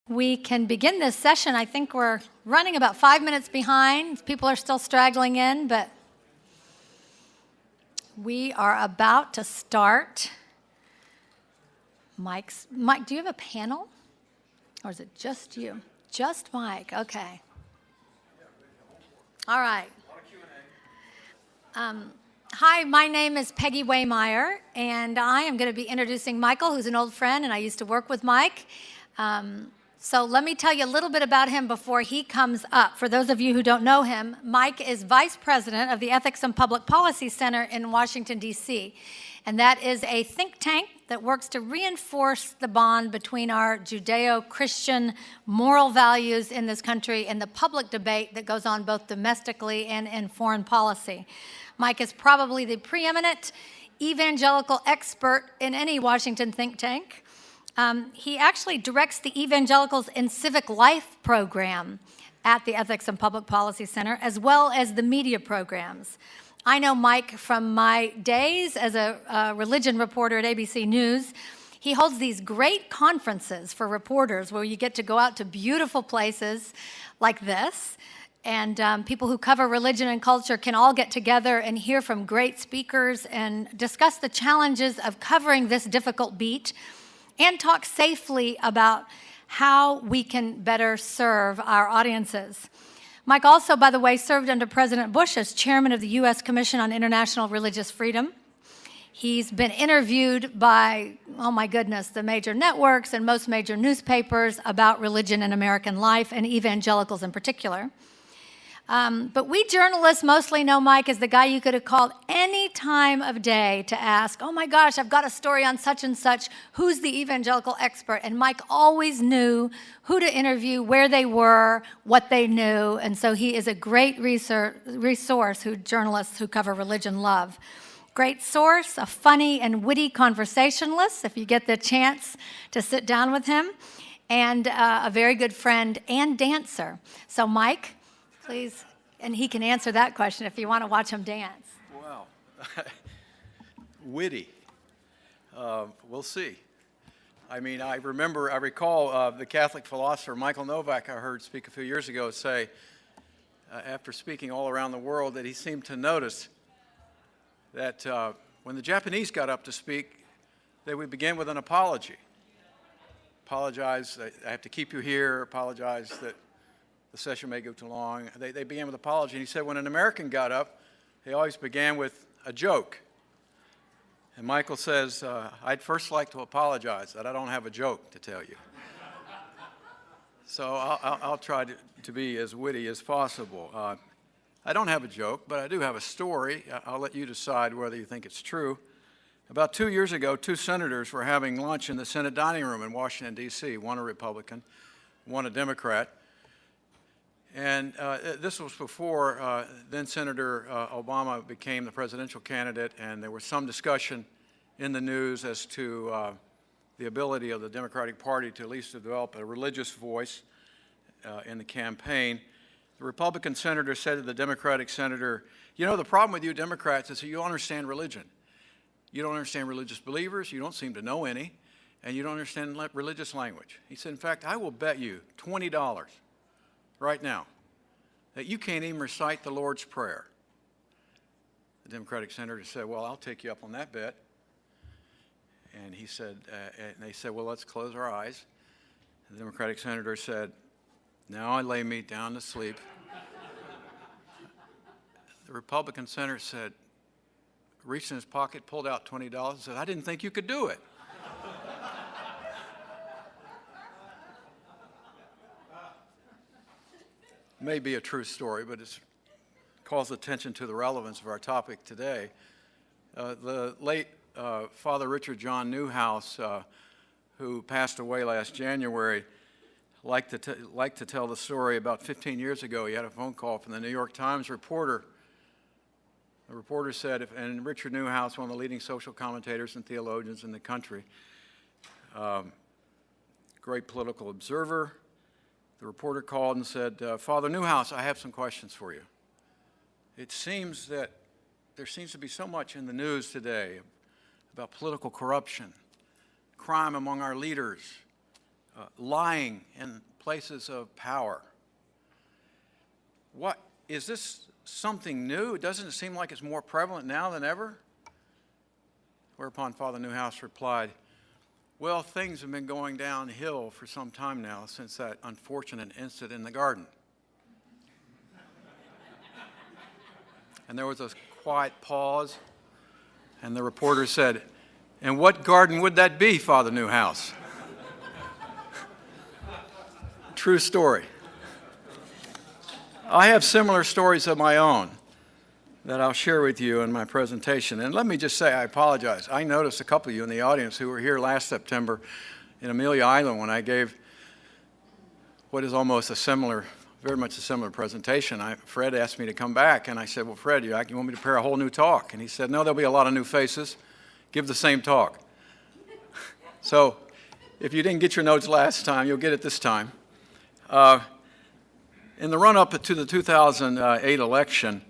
We can begin this session. I think we're running about 5 minutes behind. People are still straggling in, but we are about to start. Mike, do you have a panel? Or is it just you? Just Mike, okay. All right. Hi, my name is Peggy Wehmeyer, and I am going to be introducing Michael, who's an old friend, and I used to work with Mike. So let me tell you a little bit about him before he comes up. For those of you who don't know him, Mike is vice president of the Ethics and Public Policy Center in Washington, D.C., and that is a think tank that works to reinforce the bond between our Judeo-Christian moral values in this country and the public debate that goes on both domestically and in foreign policy. Mike is probably the preeminent evangelical expert in any Washington think tank. He actually directs the Evangelicals in Civic Life program at the Ethics and Public Policy Center, as well as the media programs. I know Mike from my days as a religion reporter at ABC News. He holds these great conferences for reporters where you get to go out to beautiful places like this, and people who cover religion and culture can all get together and hear from great speakers and discuss the challenges of covering this difficult beat and talk safely about how we can better serve our audiences. Mike also, by the way, served under President Bush as chairman of the U.S. Commission on International Religious Freedom. He's been interviewed by, oh my goodness, the major networks and most major newspapers about religion and American life, and evangelicals in particular. But we journalists mostly know Mike as the guy you could have called any time of day to ask, oh my gosh, I've got a story on such and such, who's the evangelical expert? And Mike always knew who to interview, where they were, what they knew, and so he is a great resource who journalists who cover religion love. Great source, a funny and witty conversationalist, if you get the chance to sit down with him, and a very good friend and dancer. So Mike, please, and he can answer that question if you want to watch him dance. Wow. Witty. We'll see. I mean, I recall the Catholic philosopher Michael Novak I heard speak a few years ago say, after speaking all around the world, that he seemed to notice that when the Japanese got up to speak, they would begin with an apology. Apologize, I have to keep you here, apologize that the session may go too long. They began with apology. And he said when an American got up, they always began with a joke. And Michael says, I'd first like to apologize that I don't have a joke to tell you. So I'll try to be as witty as possible. I don't have a joke, but I do have a story. I'll let you decide whether you think it's true. About 2 years ago, two senators were having lunch in the Senate dining room in Washington, D.C., one a Republican, one a Democrat. And this was before then Senator Obama became the presidential candidate, and there was some discussion in the news as to the ability of the Democratic Party to at least develop a religious voice in the campaign. The Republican senator said to the Democratic senator, you know, the problem with you Democrats is that you don't understand religion. You don't understand religious believers, you don't seem to know any, and you don't understand religious language. He said, in fact, I will bet you $20 right now that you can't even recite the Lord's Prayer. The Democratic senator said, well, I'll take you up on that bet. And he said, and they said, well, let's close our eyes. The Democratic senator said, now I lay me down to sleep. The Republican senator said, reached in his pocket, pulled out $20 and said, I didn't think you could do it. May be a true story, but it's calls attention to the relevance of our topic today. The late Father Richard John Newhouse, who passed away last January, liked to tell the story. About 15 years ago, he had a phone call from the New York Times reporter. The reporter said, and Richard Newhouse, one of the leading social commentators and theologians in the country, great political observer. The reporter called and said, Father Newhouse, I have some questions for you. It seems that there seems to be so much in the news today about political corruption, crime among our leaders, lying in places of power. What, is this something new? Doesn't it seem like it's more prevalent now than ever? Whereupon Father Newhouse replied, well, things have been going downhill for some time now since that unfortunate incident in the garden. And there was a quiet pause, and the reporter said, and what garden would that be, Father Newhouse? True story. I have similar stories of my own that I'll share with you in my presentation. And let me just say, I apologize. I noticed a couple of you in the audience who were here last September in Amelia Island when I gave what is almost a similar, very much a similar presentation. Fred asked me to come back, and I said, well, Fred, you want me to prepare a whole new talk? And he said, no, there'll be a lot of new faces. Give the same talk. So if you didn't get your notes last time, you'll get it this time. In the run-up to the 2008 election,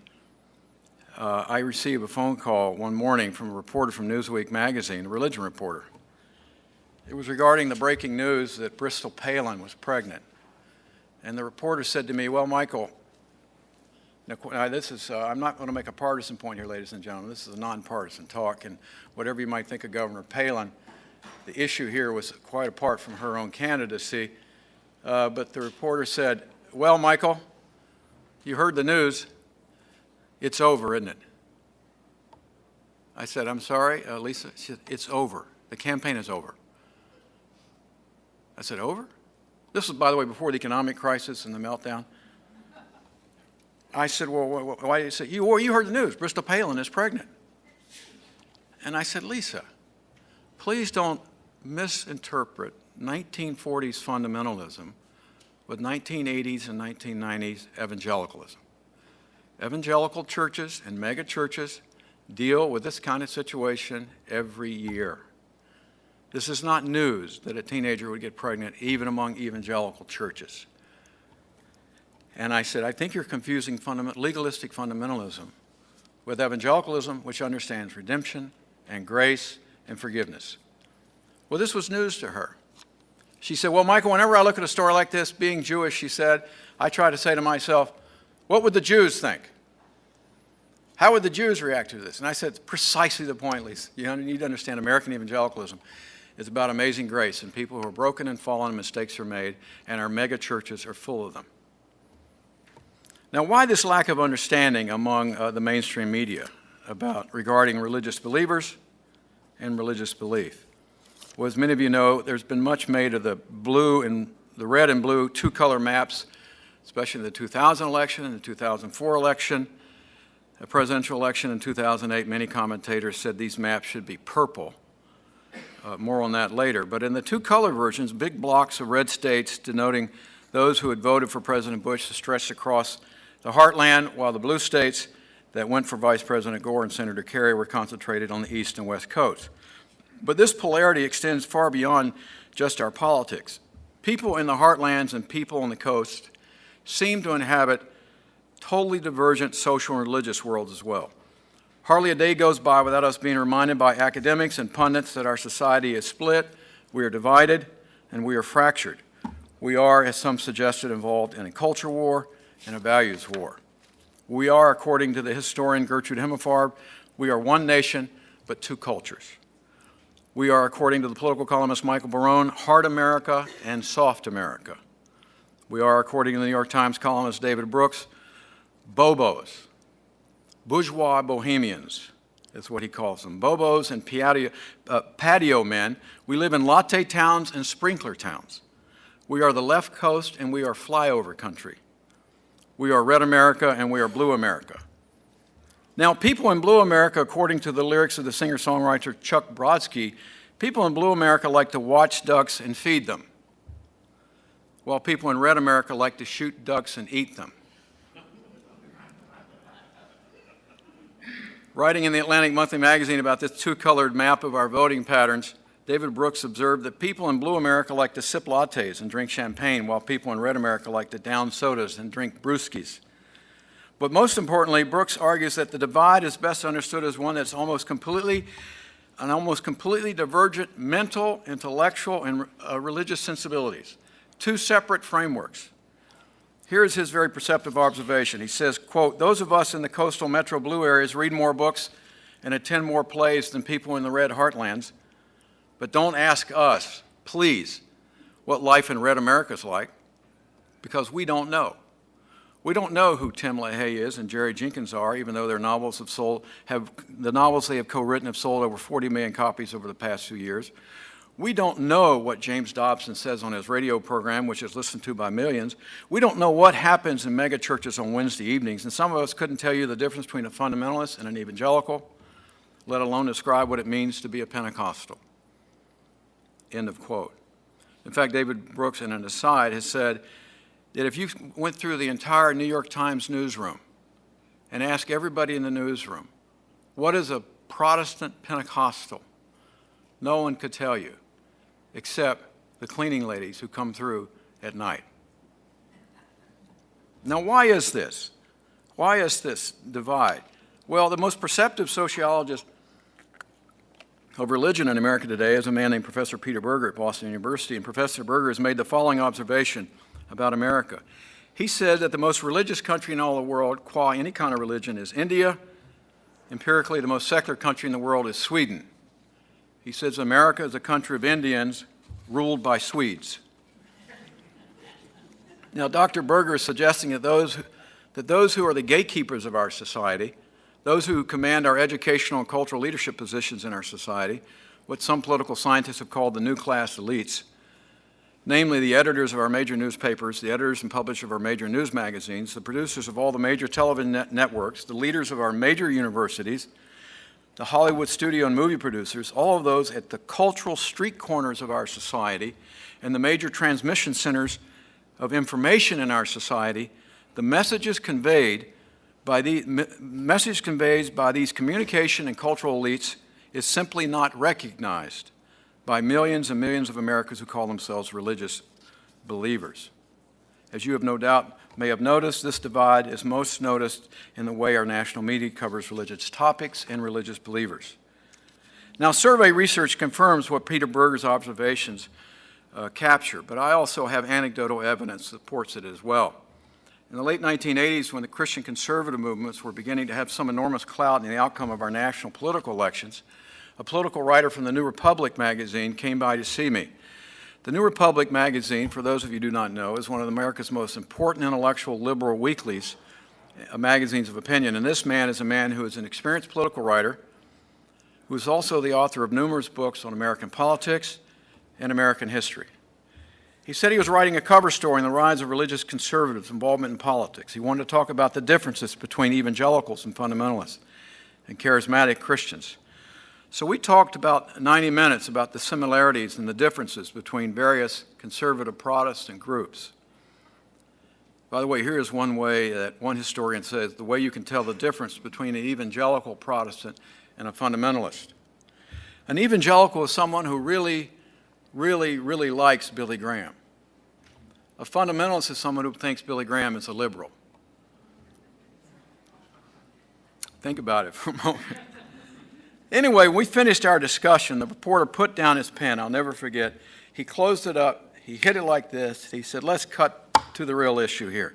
I received a phone call one morning from a reporter from Newsweek magazine, a religion reporter. It was regarding the breaking news that Bristol Palin was pregnant. And the reporter said to me, well, Michael, now this is, I'm not going to make a partisan point here, ladies and gentlemen. This is a nonpartisan talk, and whatever you might think of Governor Palin, the issue here was quite apart from her own candidacy. But the reporter said, well, Michael, you heard the news. It's over, isn't it? I said, I'm sorry, Lisa. She said, it's over. The campaign is over. I said, over? This was, by the way, before the economic crisis and the meltdown. I said, well, why? He said, you heard the news. Bristol Palin is pregnant. And I said, Lisa, please don't misinterpret 1940s fundamentalism with 1980s and 1990s evangelicalism. Evangelical churches and mega churches deal with this kind of situation every year. This is not news that a teenager would get pregnant, even among evangelical churches. And I said, I think you're confusing legalistic fundamentalism with evangelicalism, which understands redemption and grace and forgiveness. Well, this was news to her. She said, well, Michael, whenever I look at a story like this, being Jewish, she said, I try to say to myself, what would the Jews think? How would the Jews react to this? And I said, precisely the point, Lisa. You need to understand American evangelicalism is about amazing grace and people who are broken and fallen and mistakes are made, and our mega churches are full of them. Now, why this lack of understanding among the mainstream media regarding religious believers and religious belief? Well, as many of you know, there's been much made of the red and blue two-color maps, especially in the 2000 election and the 2004 election. The presidential election in 2008, many commentators said these maps should be purple. More on that later. But in the two-color versions, big blocks of red states denoting those who had voted for President Bush stretched across the heartland, while the blue states that went for Vice President Gore and Senator Kerry were concentrated on the east and west coasts. But this polarity extends far beyond just our politics. People in the heartlands and people on the coast seem to inhabit totally divergent social and religious worlds as well. Hardly a day goes by without us being reminded by academics and pundits that our society is split, we are divided, and we are fractured. We are, as some suggested, involved in a culture war and a values war. We are, according to the historian Gertrude Himmelfarb, we are one nation but two cultures. We are, according to the political columnist Michael Barone, hard America and soft America. We are, according to the New York Times columnist David Brooks, Bobos, bourgeois bohemians, that's what he calls them. Bobos and patio men. We live in latte towns and sprinkler towns. We are the left coast and we are flyover country. We are red America and we are blue America. Now, people in blue America, according to the lyrics of the singer-songwriter Chuck Brodsky, people in blue America like to watch ducks and feed them, while people in red America like to shoot ducks and eat them. Writing in the Atlantic Monthly magazine about this two-colored map of our voting patterns, David Brooks observed that people in blue America like to sip lattes and drink champagne, while people in red America like to down sodas and drink brewskis. But most importantly, Brooks argues that the divide is best understood as one that's almost completely and almost completely divergent mental, intellectual, and religious sensibilities. Two separate frameworks. Here's his very perceptive observation. He says, quote, "Those of us in the coastal metro blue areas read more books and attend more plays than people in the red heartlands, but don't ask us, please, what life in red America is like, because we don't know. We don't know who Tim LaHaye is and Jerry Jenkins are, even though their novels the novels they have co-written have sold over 40 million copies over the past few years. We don't know what James Dobson says on his radio program, which is listened to by millions. We don't know what happens in mega churches on Wednesday evenings, and some of us couldn't tell you the difference between a fundamentalist and an evangelical, let alone describe what it means to be a Pentecostal." End of quote. In fact, David Brooks, in an aside, has said that if you went through the entire New York Times newsroom and asked everybody in the newsroom, what is a Protestant Pentecostal? No one could tell you, except the cleaning ladies who come through at night. Now, why is this? Why is this divide? Well, the most perceptive sociologist of religion in America today is a man named Professor Peter Berger at Boston University, and Professor Berger has made the following observation about America. He said that the most religious country in all the world, qua any kind of religion, is India. Empirically, the most secular country in the world is Sweden. He says America is a country of Indians ruled by Swedes. Now, Dr. Berger is suggesting that those who are the gatekeepers of our society, those who command our educational and cultural leadership positions in our society, what some political scientists have called the new class elites, namely the editors of our major newspapers, the editors and publishers of our major news magazines, the producers of all the major television networks, the leaders of our major universities, the Hollywood studio and movie producers, all of those at the cultural street corners of our society and the major transmission centers of information in our society, the messages conveyed by these communication and cultural elites is simply not recognized by millions and millions of Americans who call themselves religious believers. As you have no doubt may have noticed, this divide is most noticed in the way our national media covers religious topics and religious believers. Now, survey research confirms what Peter Berger's observations capture, but I also have anecdotal evidence that supports it as well. In the late 1980s, when the Christian conservative movements were beginning to have some enormous clout in the outcome of our national political elections, a political writer from the New Republic magazine came by to see me. The New Republic magazine, for those of you who do not know, is one of America's most important intellectual liberal weeklies, magazines of opinion. And this man is a man who is an experienced political writer, who is also the author of numerous books on American politics and American history. He said he was writing a cover story on the rise of religious conservatives' involvement in politics. He wanted to talk about the differences between evangelicals and fundamentalists and charismatic Christians. So we talked about 90 minutes about the similarities and the differences between various conservative Protestant groups. By the way, here is one way that one historian says the way you can tell the difference between an evangelical Protestant and a fundamentalist. An evangelical is someone who really likes Billy Graham. A fundamentalist is someone who thinks Billy Graham is a liberal. Think about it for a moment. Anyway, when we finished our discussion, the reporter put down his pen. I'll never forget. He closed it up. He hit it like this. He said, "Let's cut to the real issue here.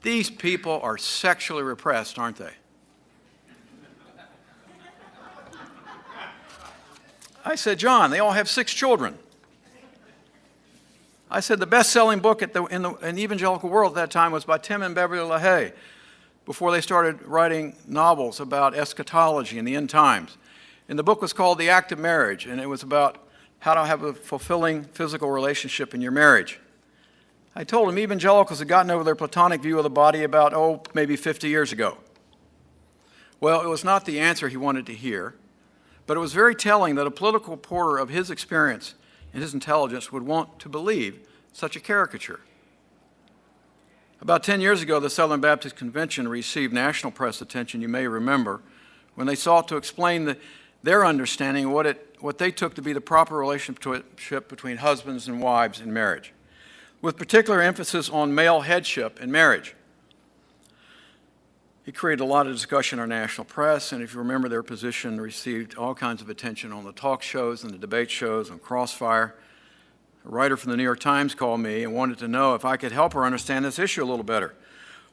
These people are sexually repressed, aren't they?" I said, "John, they all have 6 children." I said, "The best-selling book in the evangelical world at that time was by Tim and Beverly LaHaye, before they started writing novels about eschatology and the end times. And the book was called The Act of Marriage, and it was about how to have a fulfilling physical relationship in your marriage." I told him evangelicals had gotten over their Platonic view of the body about, maybe 50 years ago. Well, it was not the answer he wanted to hear, but it was very telling that a political reporter of his experience and his intelligence would want to believe such a caricature. About 10 years ago, the Southern Baptist Convention received national press attention, you may remember, when they sought to explain their understanding of what they took to be the proper relationship between husbands and wives in marriage, with particular emphasis on male headship in marriage. He created a lot of discussion in our national press, and if you remember, their position received all kinds of attention on the talk shows and the debate shows on Crossfire. A writer from the New York Times called me and wanted to know if I could help her understand this issue a little better.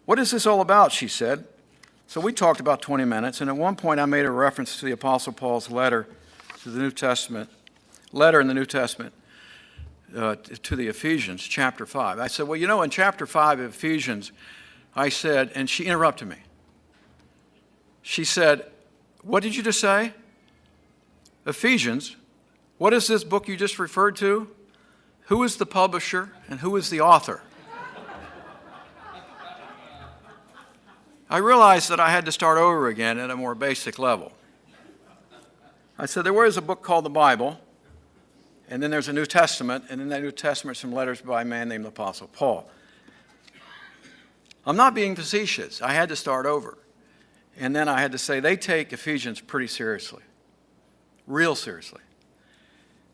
"What is this all about?" she said. So we talked about 20 minutes, and at one point I made a reference to the Apostle Paul's letter in the New Testament, to the Ephesians, chapter 5. I said, well, you know, in chapter 5 of Ephesians, I said, and she interrupted me. She said, "What did you just say? Ephesians? What is this book you just referred to? Who is the publisher and who is the author?" I realized that I had to start over again at a more basic level. I said, there was a book called the Bible, and then there's a New Testament, and in that New Testament some letters by a man named the Apostle Paul. I'm not being facetious. I had to start over. And then I had to say they take Ephesians pretty seriously, real seriously.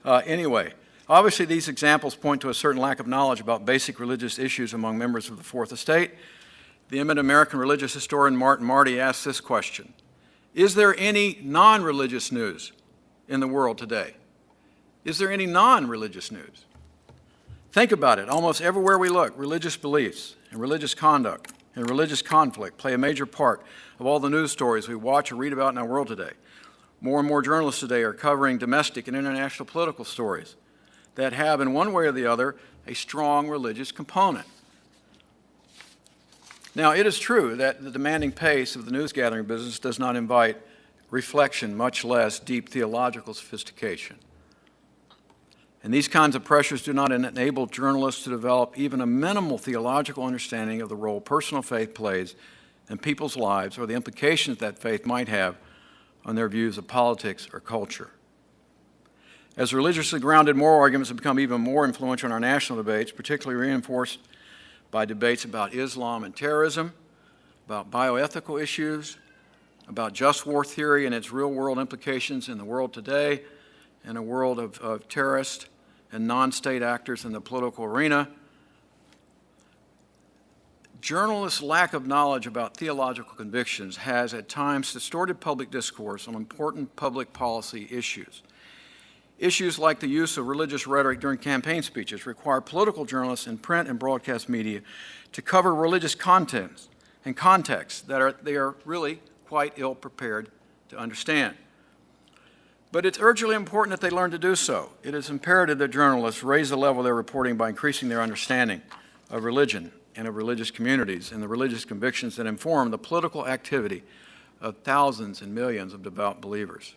Anyway, obviously these examples point to a certain lack of knowledge about basic religious issues among members of the Fourth Estate. The eminent American religious historian Martin Marty asked this question: is there any non-religious news in the world today? Is there any non-religious news? Think about it. Almost everywhere we look, religious beliefs and religious conduct and religious conflict play a major part of all the news stories we watch or read about in our world today. More and more journalists today are covering domestic and international political stories that have, in one way or the other, a strong religious component. Now, it is true that the demanding pace of the news gathering business does not invite reflection, much less deep theological sophistication. And these kinds of pressures do not enable journalists to develop even a minimal theological understanding of the role personal faith plays in people's lives or the implications that faith might have on their views of politics or culture. As religiously grounded moral arguments have become even more influential in our national debates, particularly reinforced by debates about Islam and terrorism, about bioethical issues, about just war theory and its real-world implications in the world today, in a world of terrorists and non-state actors in the political arena, journalists' lack of knowledge about theological convictions has at times distorted public discourse on important public policy issues. Issues like the use of religious rhetoric during campaign speeches require political journalists in print and broadcast media to cover religious contents and contexts that they are really quite ill-prepared to understand. But it's urgently important that they learn to do so. It is imperative that journalists raise the level of their reporting by increasing their understanding of religion and of religious communities and the religious convictions that inform the political activity of thousands and millions of devout believers.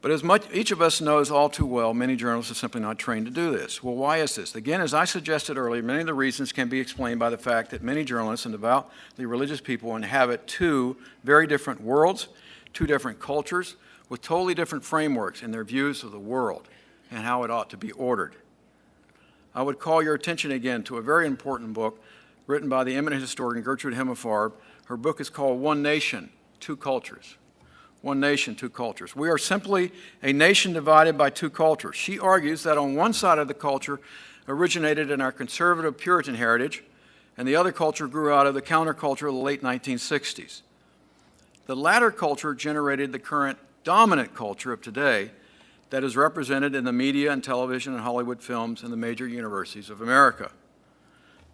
But as each of us knows all too well, many journalists are simply not trained to do this. Well, why is this? Again, as I suggested earlier, many of the reasons can be explained by the fact that many journalists and devoutly religious people inhabit two very different worlds, two different cultures, with totally different frameworks in their views of the world and how it ought to be ordered. I would call your attention again to a very important book written by the eminent historian Gertrude Himmelfarb. Her book is called One Nation, Two Cultures. One nation, two cultures. We are simply a nation divided by two cultures. She argues that on one side of the culture originated in our conservative Puritan heritage, and the other culture grew out of the counterculture of the late 1960s. The latter culture generated the current dominant culture of today that is represented in the media and television and Hollywood films and the major universities of America.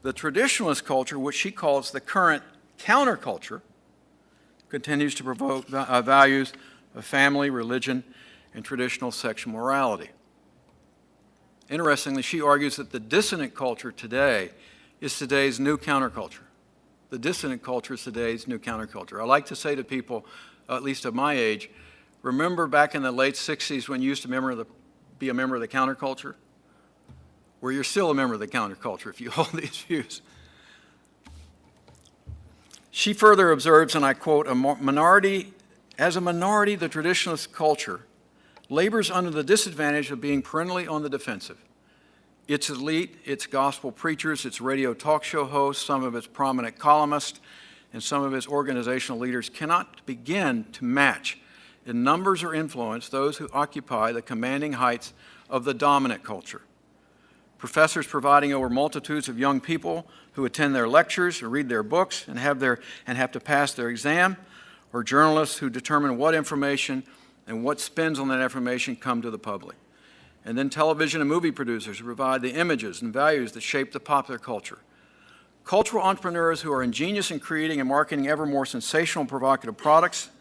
The traditionalist culture, which she calls the current counterculture, continues to provoke values of family, religion, and traditional sexual morality. Interestingly, she argues that the dissonant culture today is today's new counterculture. The dissonant culture is today's new counterculture. I like to say to people, at least of my age, remember back in the late 60s when you used to be a member of the counterculture? Well, you're still a member of the counterculture if you hold these views. She further observes, and I quote, as a minority, the traditionalist culture labors under the disadvantage of being perennially on the defensive. Its elite, its gospel preachers, its radio talk show hosts, some of its prominent columnists, and some of its organizational leaders cannot begin to match in numbers or influence those who occupy the commanding heights of the dominant culture. professors providing over multitudes of young people who attend their lectures or read their books and have to pass their exam, or journalists who determine what information and what spins on that information come to the public. And then television and movie producers who provide the images and values that shape the popular culture. Cultural entrepreneurs who are ingenious in creating and marketing ever more sensational and provocative products.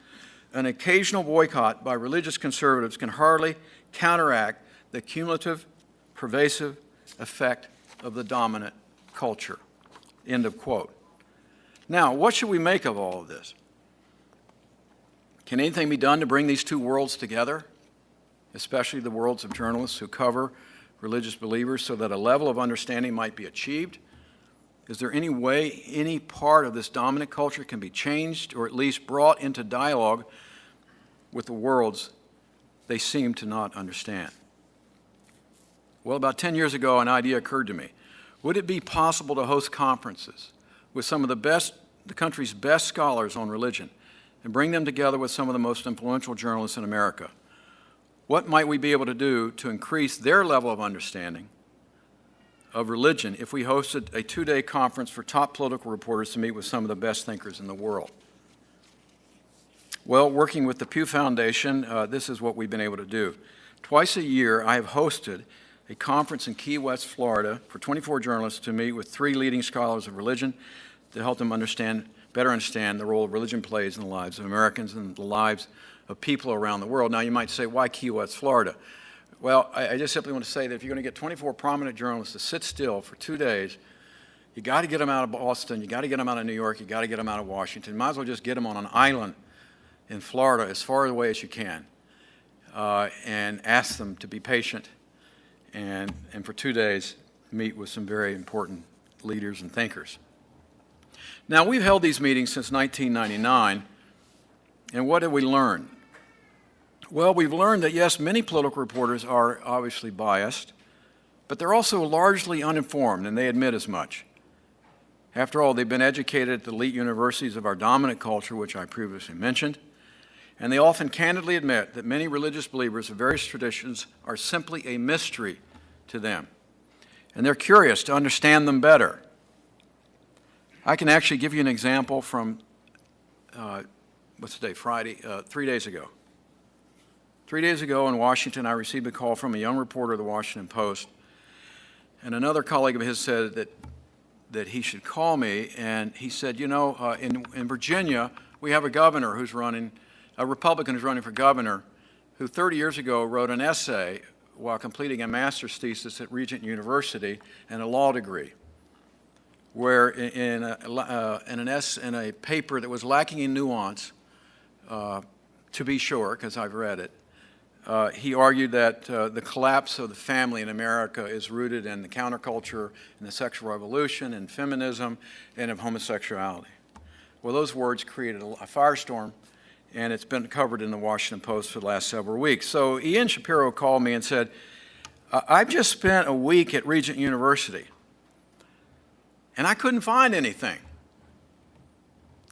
An occasional boycott by religious conservatives can hardly counteract the cumulative, pervasive effect of the dominant culture. End of quote. Now, what should we make of all of this? Can anything be done to bring these two worlds together, especially the worlds of journalists who cover religious believers, so that a level of understanding might be achieved? Is there any way any part of this dominant culture can be changed or at least brought into dialogue with the worlds they seem to not understand? Well, about 10 years ago, an idea occurred to me. Would it be possible to host conferences with some of the country's best scholars on religion and bring them together with some of the most influential journalists in America? What might we be able to do to increase their level of understanding of religion if we hosted a 2-day conference for top political reporters to meet with some of the best thinkers in the world? Well, working with the Pew Foundation, this is what we've been able to do. Twice a year, I have hosted a conference in Key West, Florida, for 24 journalists to meet with 3 leading scholars of religion to help them better understand the role religion plays in the lives of Americans and the lives of people around the world. Now, you might say, why Key West, Florida? Well, I just simply want to say that if you're going to get 24 prominent journalists to sit still for 2 days, you got to get them out of Boston, you got to get them out of New York, you got to get them out of Washington. Might as well just get them on an island in Florida as far away as you can, and ask them to be patient and for 2 days meet with some very important leaders and thinkers. Now, we've held these meetings since 1999, and what have we learned? Well, we've learned that, yes, many political reporters are obviously biased, but they're also largely uninformed, and they admit as much. After all, they've been educated at the elite universities of our dominant culture, which I previously mentioned, and they often candidly admit that many religious believers of various traditions are simply a mystery to them, and they're curious to understand them better. I can actually give you an example from, what's the day, Friday, 3 days ago. 3 days ago in Washington, I received a call from a young reporter of the Washington Post, and another colleague of his said that he should call me, and he said, you know, in Virginia, we have a governor who's running, a Republican who's running for governor, who 30 years ago wrote an essay while completing a master's thesis at Regent University and a law degree, where in a paper that was lacking in nuance, to be sure, because I've read it, he argued that the collapse of the family in America is rooted in the counterculture and the sexual revolution and feminism and of homosexuality. Well, those words created a firestorm, and it's been covered in the Washington Post for the last several weeks. So Ian Shapiro called me and said, I've just spent a week at Regent University, and I couldn't find anything.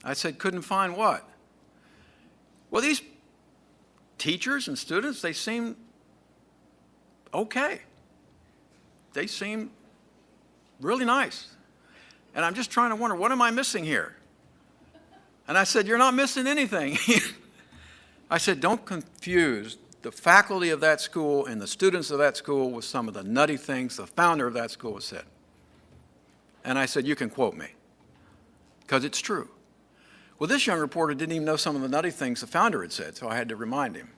I said, couldn't find what? Well, these teachers and students, they seem okay. They seem really nice. And I'm just trying to wonder, what am I missing here? And I said, you're not missing anything. I said, don't confuse the faculty of that school and the students of that school with some of the nutty things the founder of that school has said. And I said, you can quote me, because it's true. Well, this young reporter didn't even know some of the nutty things the founder had said, so I had to remind him.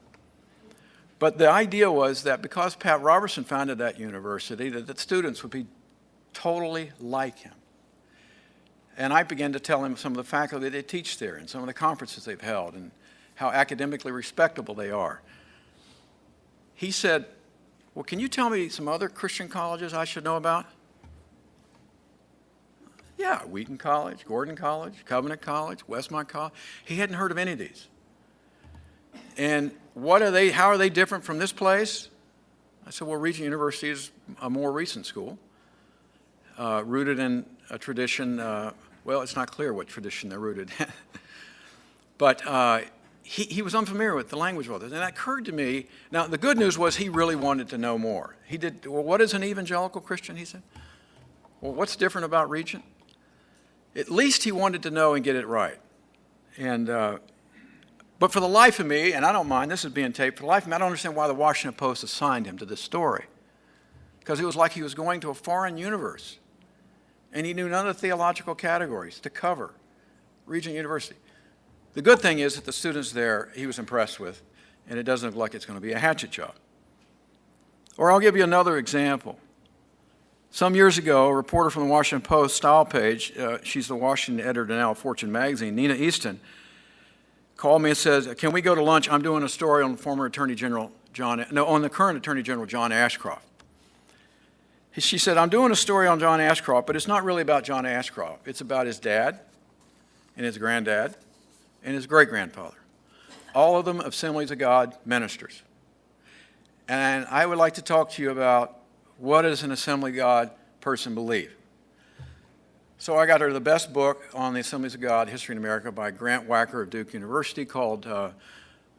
But the idea was that because Pat Robertson founded that university, that the students would be totally like him. And I began to tell him some of the faculty they teach there and some of the conferences they've held and how academically respectable they are. He said, well, can you tell me some other Christian colleges I should know about? Yeah, Wheaton College, Gordon College, Covenant College, Westmont College. He hadn't heard of any of these. And what are they? How are they different from this place? I said, well, Regent University is a more recent school, rooted in a tradition. Well, it's not clear what tradition they're rooted in. But he was unfamiliar with the language of others. And that occurred to me. Now, the good news was he really wanted to know more. He did, well, what is an evangelical Christian, he said? Well, what's different about Regent? At least he wanted to know and get it right. And, but for the life of me, and I don't mind, this is being taped, for the life of me, I don't understand why the Washington Post assigned him to this story. Because it was like he was going to a foreign universe. And he knew none of the theological categories to cover. Regent University. The good thing is that the students there he was impressed with, and it doesn't look like it's going to be a hatchet job. Or I'll give you another example. Some years ago, a reporter from the Washington Post style page, she's the Washington editor now of Fortune magazine, Nina Easton, called me and says, can we go to lunch? I'm doing a story on former Attorney General on the current Attorney General John Ashcroft. She said, I'm doing a story on John Ashcroft, but it's not really about John Ashcroft. It's about his dad and his granddad and his great-grandfather, all of them Assemblies of God ministers. And I would like to talk to you about what does an Assembly of God person believe. So I got her the best book on the Assemblies of God, History in America, by Grant Wacker of Duke University, called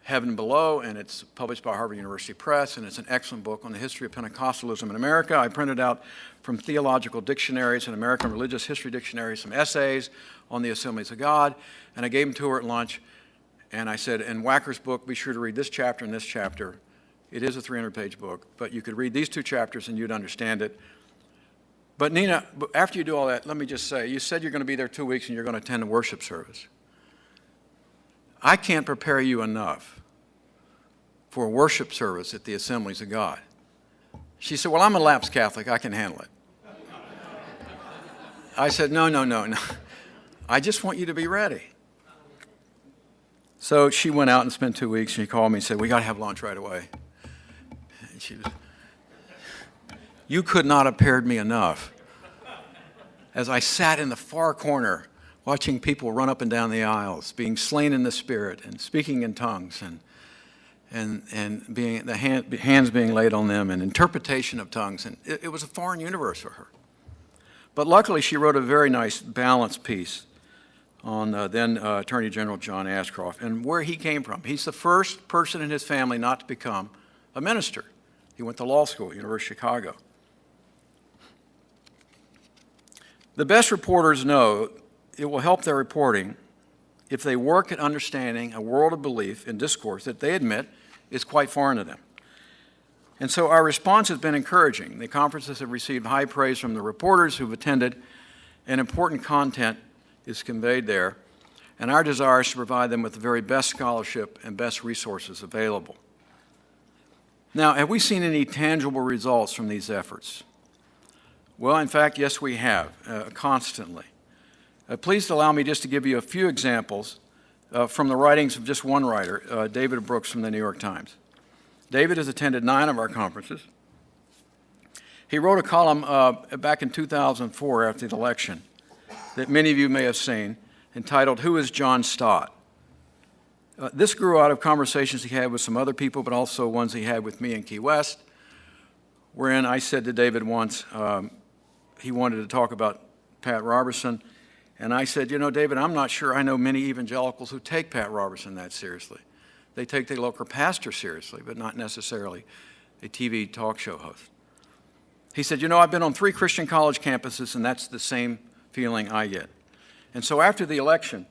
Heaven Below, and it's published by Harvard University Press, and it's an excellent book on the history of Pentecostalism in America. I printed out from theological dictionaries and American religious history dictionaries some essays on the Assemblies of God, and I gave them to her at lunch, and I said, in Wacker's book, be sure to read this chapter and this chapter. It is a 300-page book, but you could read these two chapters and you'd understand it. But Nina, after you do all that, let me just say, you said you're going to be there 2 weeks and you're going to attend a worship service. I can't prepare you enough for a worship service at the Assemblies of God. She said, well, I'm a lapsed Catholic. I can handle it. I said, no. I just want you to be ready. So she went out and spent 2 weeks, and she called me and said, we got to have lunch right away. And she was, you could not have paired me enough. As I sat in the far corner, watching people run up and down the aisles, being slain in the Spirit and speaking in tongues and being the hands being laid on them and interpretation of tongues. And it was a foreign universe for her. But luckily, she wrote a very nice balanced piece on then Attorney General John Ashcroft and where he came from. He's the first person in his family not to become a minister. He went to law school at University of Chicago. The best reporters know it will help their reporting if they work at understanding a world of belief and discourse that they admit is quite foreign to them. And so our response has been encouraging. The conferences have received high praise from the reporters who've attended, and important content is conveyed there. And our desire is to provide them with the very best scholarship and best resources available. Now, have we seen any tangible results from these efforts? Well, in fact, yes, we have, constantly. Please allow me just to give you a few examples from the writings of just one writer, David Brooks from the New York Times. David has attended 9 of our conferences. He wrote a column back in 2004 after the election that many of you may have seen, entitled, Who is John Stott? This grew out of conversations he had with some other people, but also ones he had with me in Key West, wherein I said to David once, he wanted to talk about Pat Robertson, and I said, you know, David, I'm not sure I know many evangelicals who take Pat Robertson that seriously. They take their local pastor seriously, but not necessarily a TV talk show host. He said, you know, I've been on 3 Christian college campuses, and that's the same feeling I get. And so after the election,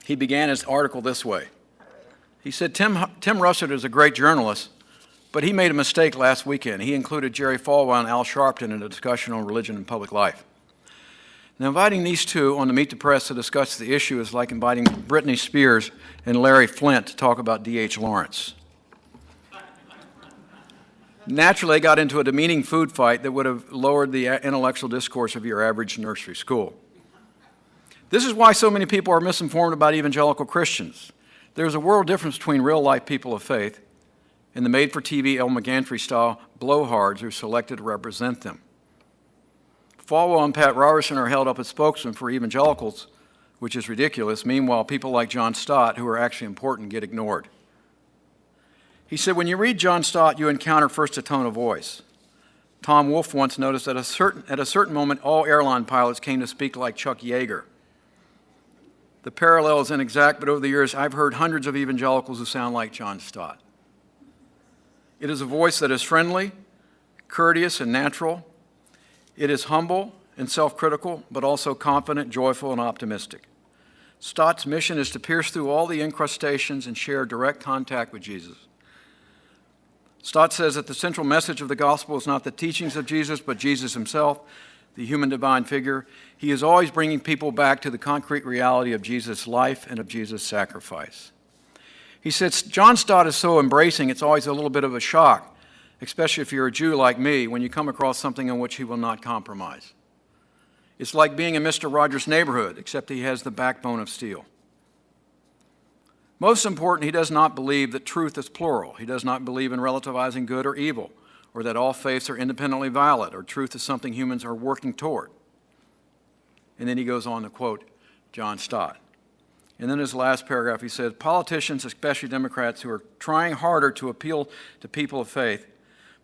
he began his article this way. He said, Tim Russert is a great journalist, but he made a mistake last weekend. He included Jerry Falwell and Al Sharpton in a discussion on religion and public life. Now, inviting these two on the Meet the Press to discuss the issue is like inviting Britney Spears and Larry Flint to talk about D.H. Lawrence. Naturally, they got into a demeaning food fight that would have lowered the intellectual discourse of your average nursery school. This is why so many people are misinformed about evangelical Christians. There's a world difference between real-life people of faith and the made-for-TV El McGantry-style blowhards who are selected to represent them. Falwell and Pat Robertson are held up as spokesmen for evangelicals, which is ridiculous. Meanwhile, people like John Stott, who are actually important, get ignored. He said, when you read John Stott, you encounter first a tone of voice. Tom Wolfe once noticed that at a certain moment, all airline pilots came to speak like Chuck Yeager. The parallel is inexact, but over the years, I've heard hundreds of evangelicals who sound like John Stott. It is a voice that is friendly, courteous, and natural. It is humble and self-critical, but also confident, joyful, and optimistic. Stott's mission is to pierce through all the incrustations and share direct contact with Jesus. Stott says that the central message of the gospel is not the teachings of Jesus, but Jesus himself, the human divine figure. He is always bringing people back to the concrete reality of Jesus' life and of Jesus' sacrifice. He says, John Stott is so embracing, it's always a little bit of a shock, especially if you're a Jew like me, when you come across something in which he will not compromise. It's like being in Mr. Rogers' neighborhood, except he has the backbone of steel. Most important, he does not believe that truth is plural. He does not believe in relativizing good or evil, or that all faiths are independently valid, or truth is something humans are working toward. And then he goes on to quote John Stott. And then his last paragraph, he says, politicians, especially Democrats, who are trying harder to appeal to people of faith,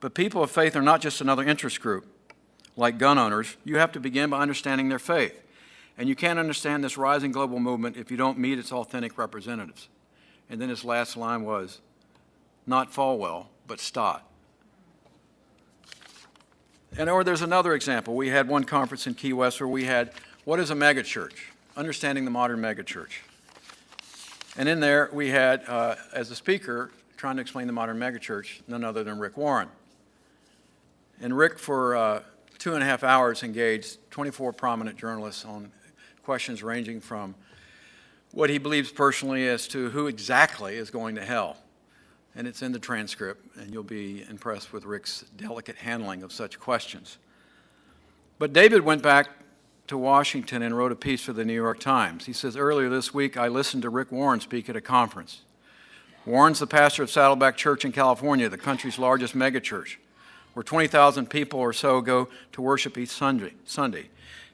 but people of faith are not just another interest group. Like gun owners, you have to begin by understanding their faith. And you can't understand this rising global movement if you don't meet its authentic representatives. And then his last line was, not Falwell, but Stott. Or there's another example. We had one conference in Key West where we had, what is a megachurch? Understanding the modern megachurch. And in there we had, as a speaker, trying to explain the modern megachurch, none other than Rick Warren. And Rick, for 2.5 hours, engaged 24 prominent journalists on questions ranging from what he believes personally as to who exactly is going to hell. And it's in the transcript, and you'll be impressed with Rick's delicate handling of such questions. But David went back to Washington and wrote a piece for the New York Times. He says, earlier this week, I listened to Rick Warren speak at a conference. Warren's the pastor of Saddleback Church in California, the country's largest megachurch, where 20,000 people or so go to worship each Sunday.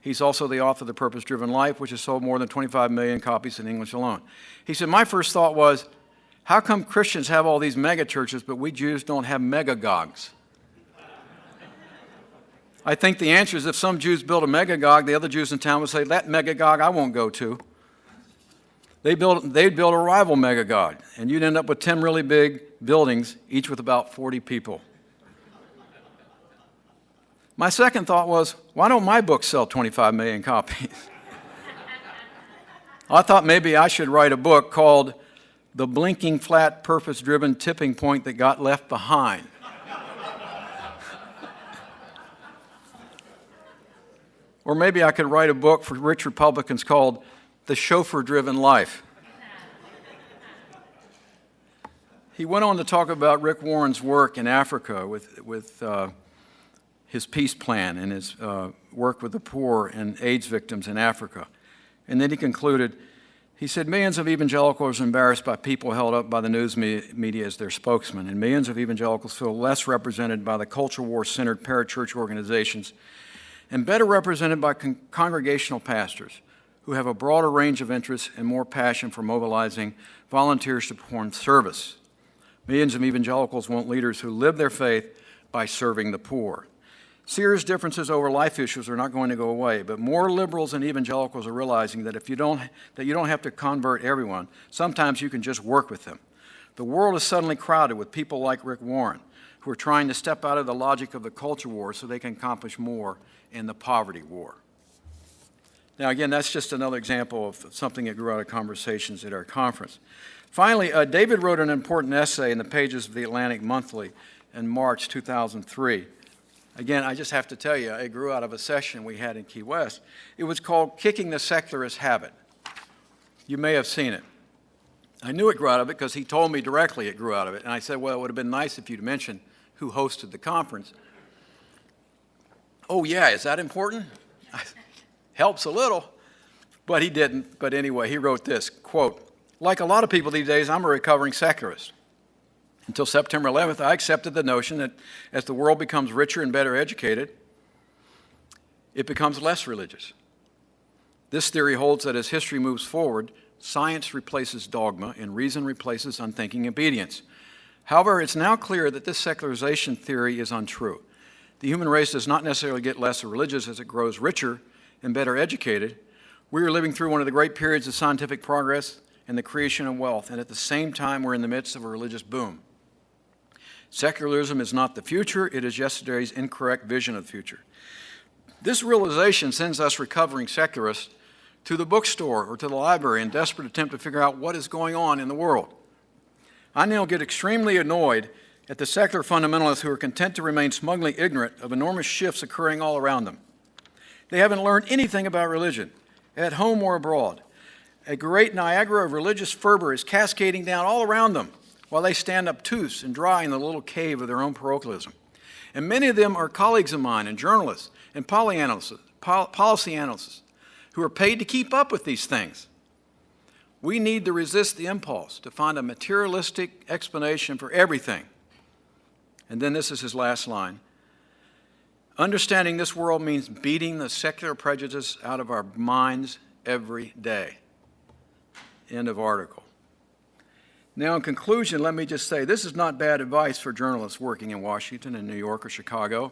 He's also the author of The Purpose-Driven Life, which has sold more than 25 million copies in English alone. He said, my first thought was, how come Christians have all these megachurches, but we Jews don't have megagogs? I think the answer is if some Jews build a megagog, the other Jews in town would say, that megagog I won't go to. They'd build a rival megagog, and you'd end up with 10 really big buildings, each with about 40 people. My second thought was, why don't my books sell 25 million copies? I thought maybe I should write a book called The Blinking Flat Purpose-Driven Tipping Point That Got Left Behind. Or maybe I could write a book for rich Republicans called The Chauffeur-Driven Life. He went on to talk about Rick Warren's work in Africa with his peace plan and his work with the poor and AIDS victims in Africa. And then he concluded, he said, millions of evangelicals are embarrassed by people held up by the news media as their spokesman, and millions of evangelicals feel less represented by the culture war-centered parachurch organizations and better represented by congregational pastors who have a broader range of interests and more passion for mobilizing volunteers to perform service. Millions of evangelicals want leaders who live their faith by serving the poor. Serious differences over life issues are not going to go away, but more liberals and evangelicals are realizing that you don't have to convert everyone. Sometimes you can just work with them. The world is suddenly crowded with people like Rick Warren, who are trying to step out of the logic of the culture war so they can accomplish more in the poverty war. Now, again, that's just another example of something that grew out of conversations at our conference. Finally, David wrote an important essay in the pages of the Atlantic Monthly in March 2003. Again, I just have to tell you, it grew out of a session we had in Key West. It was called Kicking the Secularist Habit. You may have seen it. I knew it grew out of it because he told me directly it grew out of it. And I said, well, it would have been nice if you'd mentioned who hosted the conference. Oh, yeah, is that important? Helps a little. But he didn't. But anyway, he wrote this, quote, like a lot of people these days, I'm a recovering secularist. Until September 11th, I accepted the notion that as the world becomes richer and better educated, it becomes less religious. This theory holds that as history moves forward, science replaces dogma and reason replaces unthinking obedience. However, it's now clear that this secularization theory is untrue. The human race does not necessarily get less religious as it grows richer and better educated. We are living through one of the great periods of scientific progress and the creation of wealth, and at the same time, we're in the midst of a religious boom. Secularism is not the future, it is yesterday's incorrect vision of the future. This realization sends us recovering secularists to the bookstore or to the library in desperate attempt to figure out what is going on in the world. I now get extremely annoyed at the secular fundamentalists who are content to remain smugly ignorant of enormous shifts occurring all around them. They haven't learned anything about religion, at home or abroad. A great Niagara of religious fervor is cascading down all around them while they stand obtuse and dry in the little cave of their own parochialism. And many of them are colleagues of mine and journalists and policy analysts who are paid to keep up with these things. We need to resist the impulse to find a materialistic explanation for everything. And then this is his last line. Understanding this world means beating the secular prejudice out of our minds every day. End of article. Now, in conclusion, let me just say this is not bad advice for journalists working in Washington and New York or Chicago,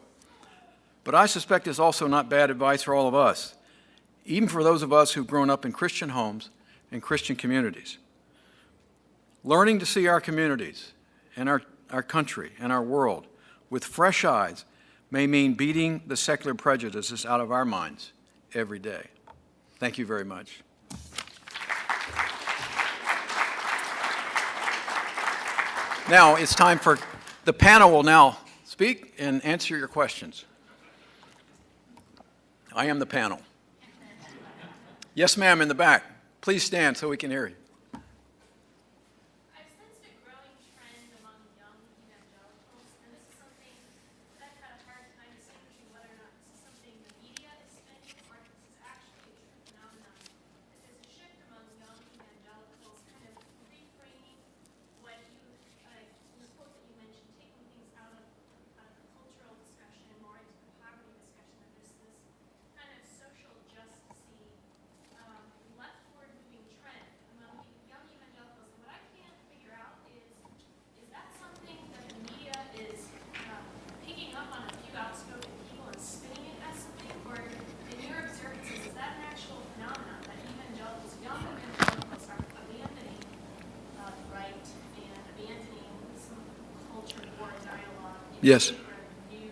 but I suspect it's also not bad advice for all of us, even for those of us who've grown up in Christian homes and Christian communities. Learning to see our communities and our country and our world with fresh eyes may mean beating the secular prejudices out of our minds every day. Thank you very much. Now it's time for the panel will now speak and answer your questions. I am the panel. Yes, ma'am, in the back. Please stand so we can hear you. I've sensed a growing trend among young evangelicals, and this is something that I've had a hard time distinguishing whether or not this is something the media is spinning or if this is actually a true phenomenon. That there's a shift among young evangelicals kind of reframing what the quote that you mentioned, taking things out of the cultural discussion more into the poverty discussion, that there's this kind of social justice-y leftward moving trend among young evangelicals. And what I can't figure out is that something that the media is picking up on a few outspoken people and spinning it as something, or in your observances, is that an actual phenomenon that evangelicals, young evangelicals, are abandoning the right and abandoning some culture war dialogue in Yes. favor of new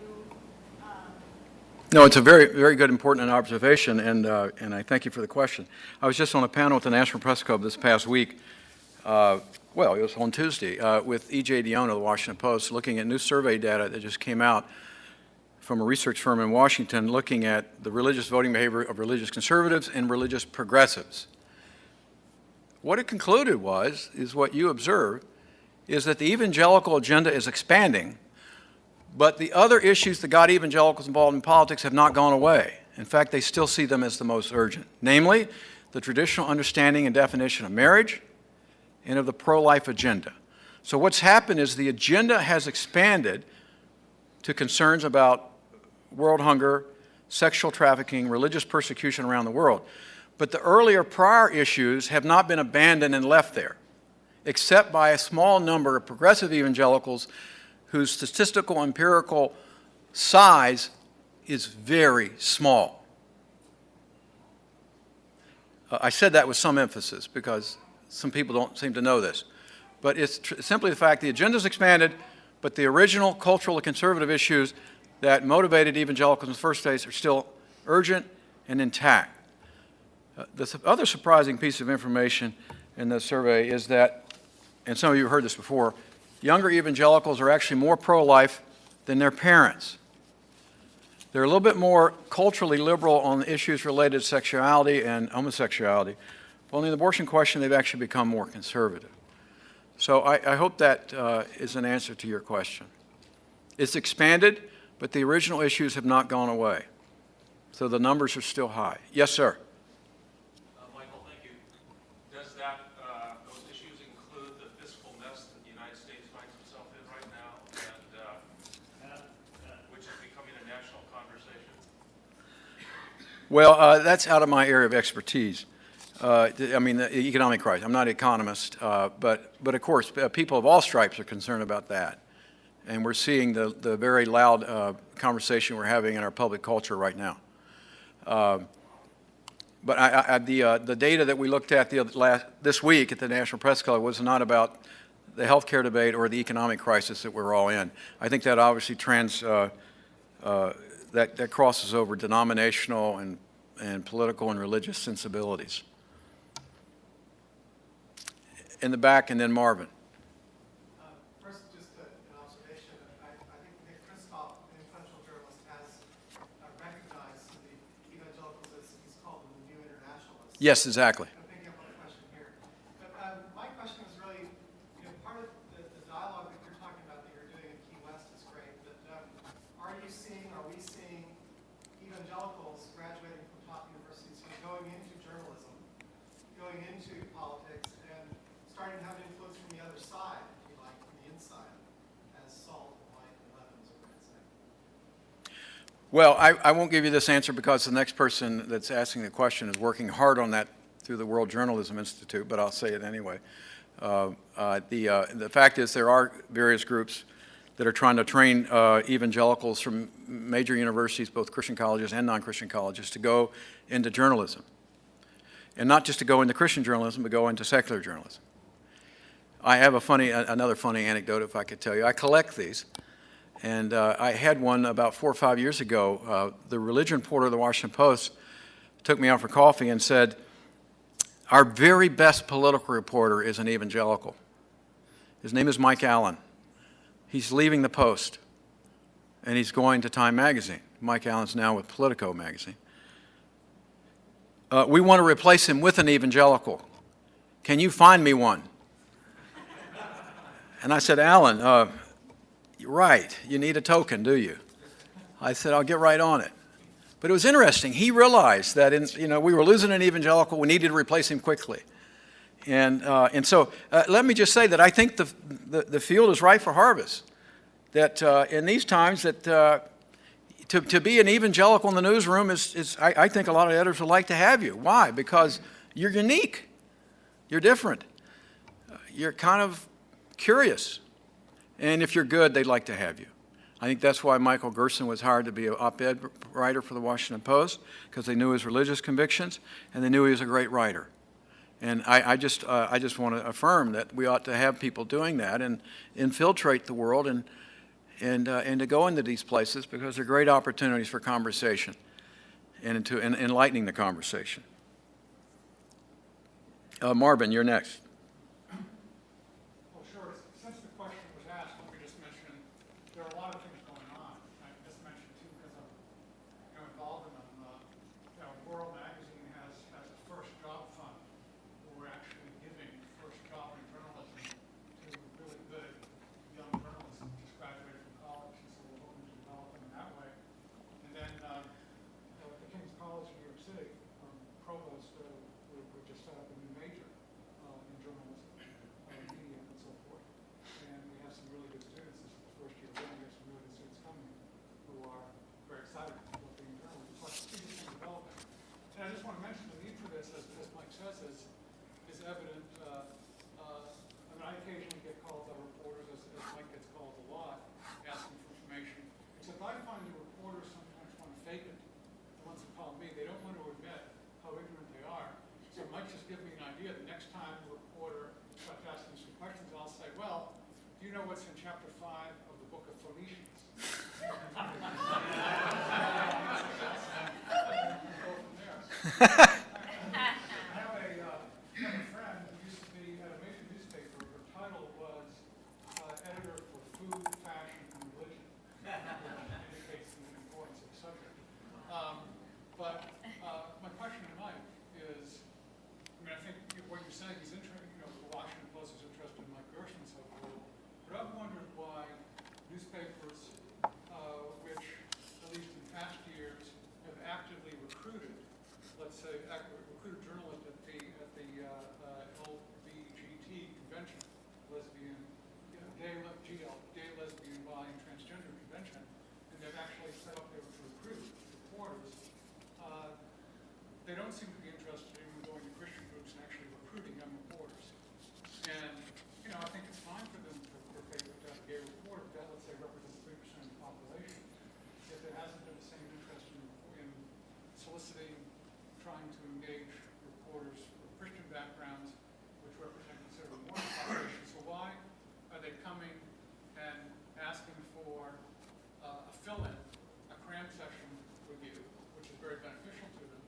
No, it's a very, very good, important observation, and I thank you for the question. I was just on a panel with the National Press Club this past week, well, it was on Tuesday, with E.J. Dionne of the Washington Post, looking at new survey data that just came out from a research firm in Washington, looking at the religious voting behavior of religious conservatives and religious progressives. What it concluded is what you observed, is that the evangelical agenda is expanding, but the other issues that got evangelicals involved in politics have not gone away. In fact, they still see them as the most urgent, namely the traditional understanding and definition of marriage and of the pro-life agenda. So what's happened is the agenda has expanded to concerns about world hunger, sexual trafficking, religious persecution around the world. But the earlier prior issues have not been abandoned and left there, except by a small number of progressive evangelicals whose statistical empirical size is very small. I said that with some emphasis because some people don't seem to know this. But it's simply the fact the agenda's expanded, but the original cultural and conservative issues that motivated evangelicals in the first place are still urgent and intact. The other surprising piece of information in the survey is that, and some of you have heard this before, younger evangelicals are actually more pro-life than their parents. They're a little bit more culturally liberal on issues related to sexuality and homosexuality. But on the abortion question, they've actually become more conservative. So I hope that is an answer to your question. It's expanded, but the original issues have not gone away. So the numbers are still high. Yes, sir. Michael, thank you. Does that, those issues include the fiscal mess that the United States finds itself in right now, and which is becoming a national conversation? Well, that's out of my area of expertise. I mean, the economic crisis. I'm not an economist, but of course, people of all stripes are concerned about that. And we're seeing the very loud conversation we're having in our public culture right now. But the data that we looked at this week at the National Press Club was not about the healthcare debate or the economic crisis that we're all in. I think that obviously that crosses over denominational and political and religious sensibilities. In the back, and then Marvin. First, just an observation. I think Nick Kristof, an influential journalist, has recognized the evangelicals as he's called them the new internationalists. Yes, exactly. I'm picking up on the question here. But my question is really, part of the dialogue that you're talking about that you're doing in Key West is great, but are we seeing evangelicals graduating from top universities who are going into journalism, going into politics, and starting to have influence from the other side, if you like, from the inside, as salt and light and leavens, as I say? Well, I won't give you this answer because the next person that's asking the question is working hard on that through the World Journalism Institute, but I'll say it anyway. The fact is there are various groups that are trying to train evangelicals from major universities, both Christian colleges and non-Christian colleges, to go into journalism. And not just to go into Christian journalism, but go into secular journalism. I have another funny anecdote, if I could tell you. I collect these. And I had one about 4 or 5 years ago. The religion reporter of the Washington Post took me out for coffee and said, our very best political reporter is an evangelical. His name is Mike Allen. He's leaving the Post, and he's going to Time Magazine. Mike Allen's now with Politico magazine. We want to replace him with an evangelical. Can you find me one? And I said, Allen, you're right, you need a token, do you? I said, I'll get right on it. But it was interesting. He realized that we were losing an evangelical. We needed to replace him quickly. And so let me just say that I think the field is ripe for harvest. That in these times that to be an evangelical in the newsroom I think a lot of editors would like to have you. Why? Because you're unique. You're different. You're kind of curious. And if you're good, they'd like to have you. I think that's why Michael Gerson was hired to be an op-ed writer for the Washington Post, because they knew his religious convictions and they knew he was a great writer. And I just want to affirm that we ought to have people doing that and infiltrate the world and to go into these places because they're great opportunities for conversation and enlightening the conversation. Marvin, you're next. Well, sure. Since the question was asked, let me just mention there are a lot of things going on. I just mentioned too because I'm involved in them. World Magazine has a first job fund. We're actually giving first job in journalism to really good young journalists who just graduated from college, and so we're hoping to develop them in that way. And then at the King's College in New York City, provost, we just set up a new major in journalism, media, and so forth. And we have some really good students. This is the first year we're going to get some really good students coming who are very excited about being in journalism. So I see this thing developing. And I just want to mention the need for this, as Mike says, is evident. I occasionally get calls by reporters, as Mike gets called a lot, asking for information. Except I find the reporters sometimes want to fake it. The ones that call me, they don't want to admit how ignorant they are. So it might just give me an idea. The next time a reporter starts asking some questions, I'll say, well, do you know what's in chapter 5 of the book of Phoenicians? Go from there. I have a friend who used to be at a major newspaper. Her title was editor for food, fashion, and religion, which indicates the importance of the subject. But my question to Mike is, I think what you're saying is interesting. The Washington Post is interested in Mike Gerson and so forth. But I've wondered why newspapers, which at least in past years have actively recruited, let's say, recruited journalists at the LBGT convention, lesbian, gay, lesbian, bi, and transgender convention, and they've actually set up there to recruit reporters. They don't seem to be interested in going to Christian groups and actually recruiting young reporters. And, I think it's fine for them for Facebook to have a gay reporter that, let's say, represents 3% of the population. Yet there hasn't been the same interest in soliciting trying to engage reporters with Christian backgrounds, which represent considerably more of the population. So why are they coming and asking for a fill-in, a cram session with you, which is very beneficial to them,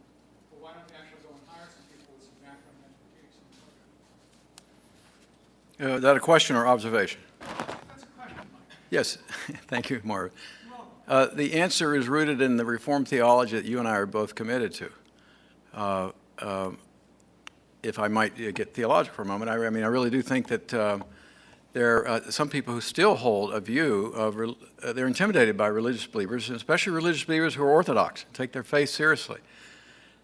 but why don't they actually go and hire some people with some background and expertise in the subject? Is that a question or observation? That's a question, Mike. Yes, thank you, Marvin. The answer is rooted in the Reformed theology that you and I are both committed to. If I might get theological for a moment, I mean, I really do think that there are some people who still hold a view of, they're intimidated by religious believers, and especially religious believers who are orthodox, take their faith seriously.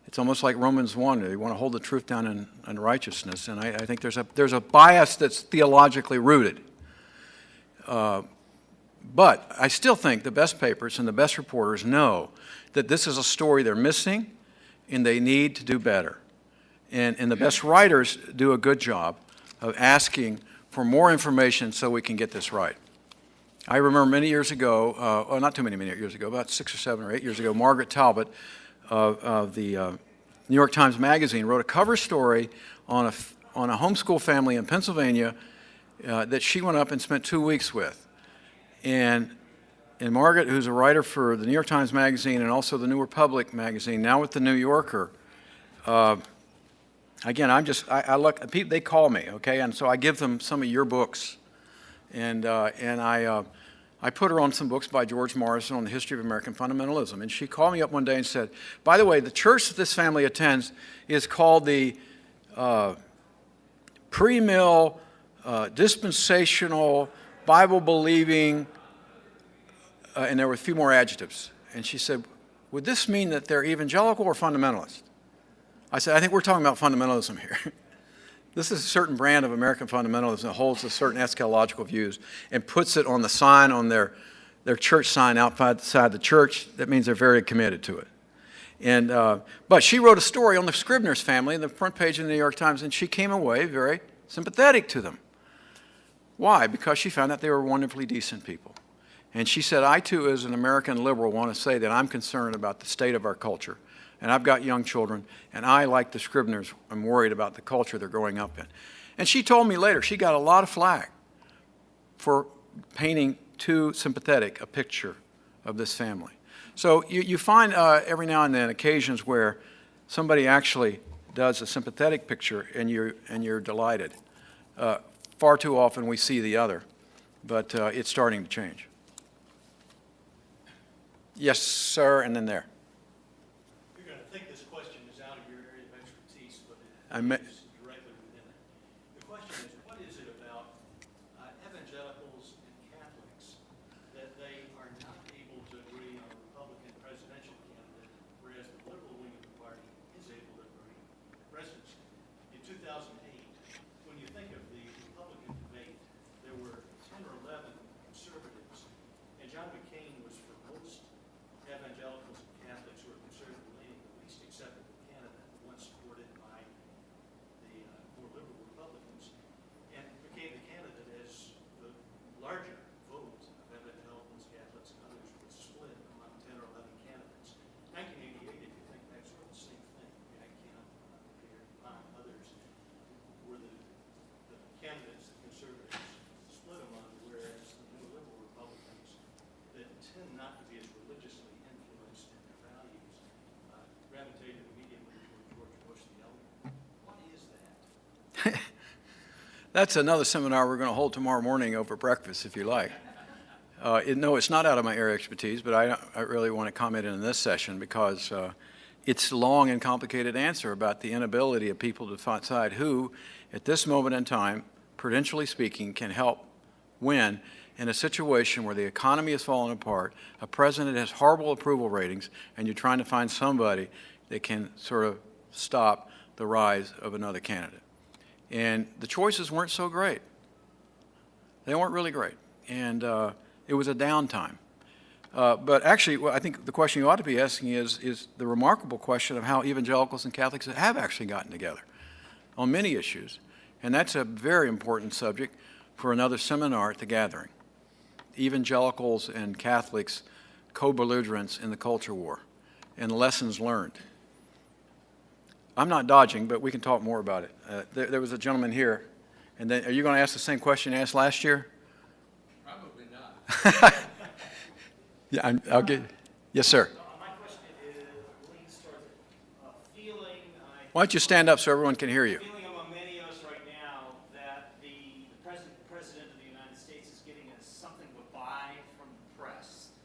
It's almost like Romans 1, they want to hold the truth down in righteousness, and I think there's a bias that's theologically rooted. But I still think the best papers and the best reporters know that this is a story they're missing and they need to do better. And the best writers do a good job of asking for more information so we can get this right. I remember many years ago, not too many years ago, about 6 or 7 or 8 years ago, Margaret Talbot of the New York Times Magazine wrote a cover story on a homeschool family in Pennsylvania that she went up and spent 2 weeks with. And Margaret, who's a writer for the New York Times Magazine and also the New Republic magazine, now with the New Yorker, again, I look, they call me, okay, and so I give them some of your books, and I put her on some books by George Morrison on the history of American fundamentalism, and she called me up one day and said, by the way, the church that this family attends is called the pre-mill, dispensational, Bible-believing, and there were a few more adjectives. And she said, would this mean that they're evangelical or fundamentalist? I said, I think we're talking about fundamentalism here. This is a certain brand of American fundamentalism that holds a certain eschatological views and puts it on the sign, on their church sign outside the church. That means they're very committed to it. And but she wrote a story on the Scribner's family in the front page of the New York Times, and she came away very sympathetic to them. Why? Because she found that they were wonderfully decent people. And she said, I too, as an American liberal, want to say that I'm concerned about the state of our culture. And I've got young children, and I, like the Scribners, am worried about the culture they're growing up in. And she told me later, she got a lot of flack for painting too sympathetic a picture of this family. So you find every now and then occasions where somebody actually does a sympathetic picture, and you're delighted. Far too often we see the other, but it's starting to change. Yes, sir, and then there. You're going to think this question is out of your area of expertise, but it is directly within it. The question is, what is it about evangelicals and Catholics that they are not able to agree on a Republican presidential candidate, whereas the liberal wing of the party is able to agree on the presidency? In 2008, when you think of the Republican debate, there were 10 or 11 conservatives, and John McCain was for most evangelicals and Catholics who are conservative leaning, at least accepted the candidate, one supported by the more liberal Republicans, and became the candidate as the larger vote of evangelicals, Catholics, and others was split among 10 or 11 candidates. 1988, if you think back, sort of the same thing. Jack Kemp, Pierre Pine, others were the candidates that conservatives split among, whereas the more liberal Republicans that tend not to be as religiously influenced in their values gravitated immediately toward George Bush the Elder. What is that? That's another seminar we're going to hold tomorrow morning over breakfast, if you like. No, it's not out of my area of expertise, but I really want to comment in this session because it's a long and complicated answer about the inability of people to decide who, at this moment in time, prudentially speaking, can help win in a situation where the economy is falling apart, a president has horrible approval ratings, and you're trying to find somebody that can sort of stop the rise of another candidate. And the choices weren't so great. They weren't really great. And it was a downtime. But actually, well, I think the question you ought to be asking is the remarkable question of how evangelicals and Catholics have actually gotten together on many issues. And that's a very important subject for another seminar at the Gathering. Evangelicals and Catholics co-belligerents in the culture war and lessons learned. I'm not dodging, but we can talk more about it. There was a gentleman here, and then, are you going to ask the same question you asked last year? Probably not. Yeah, I'll get, yes, sir. My question leans towards a feeling. Why don't you stand up so everyone can hear you? Feeling among many of us right now that the president of the United States is giving us something to buy from the press,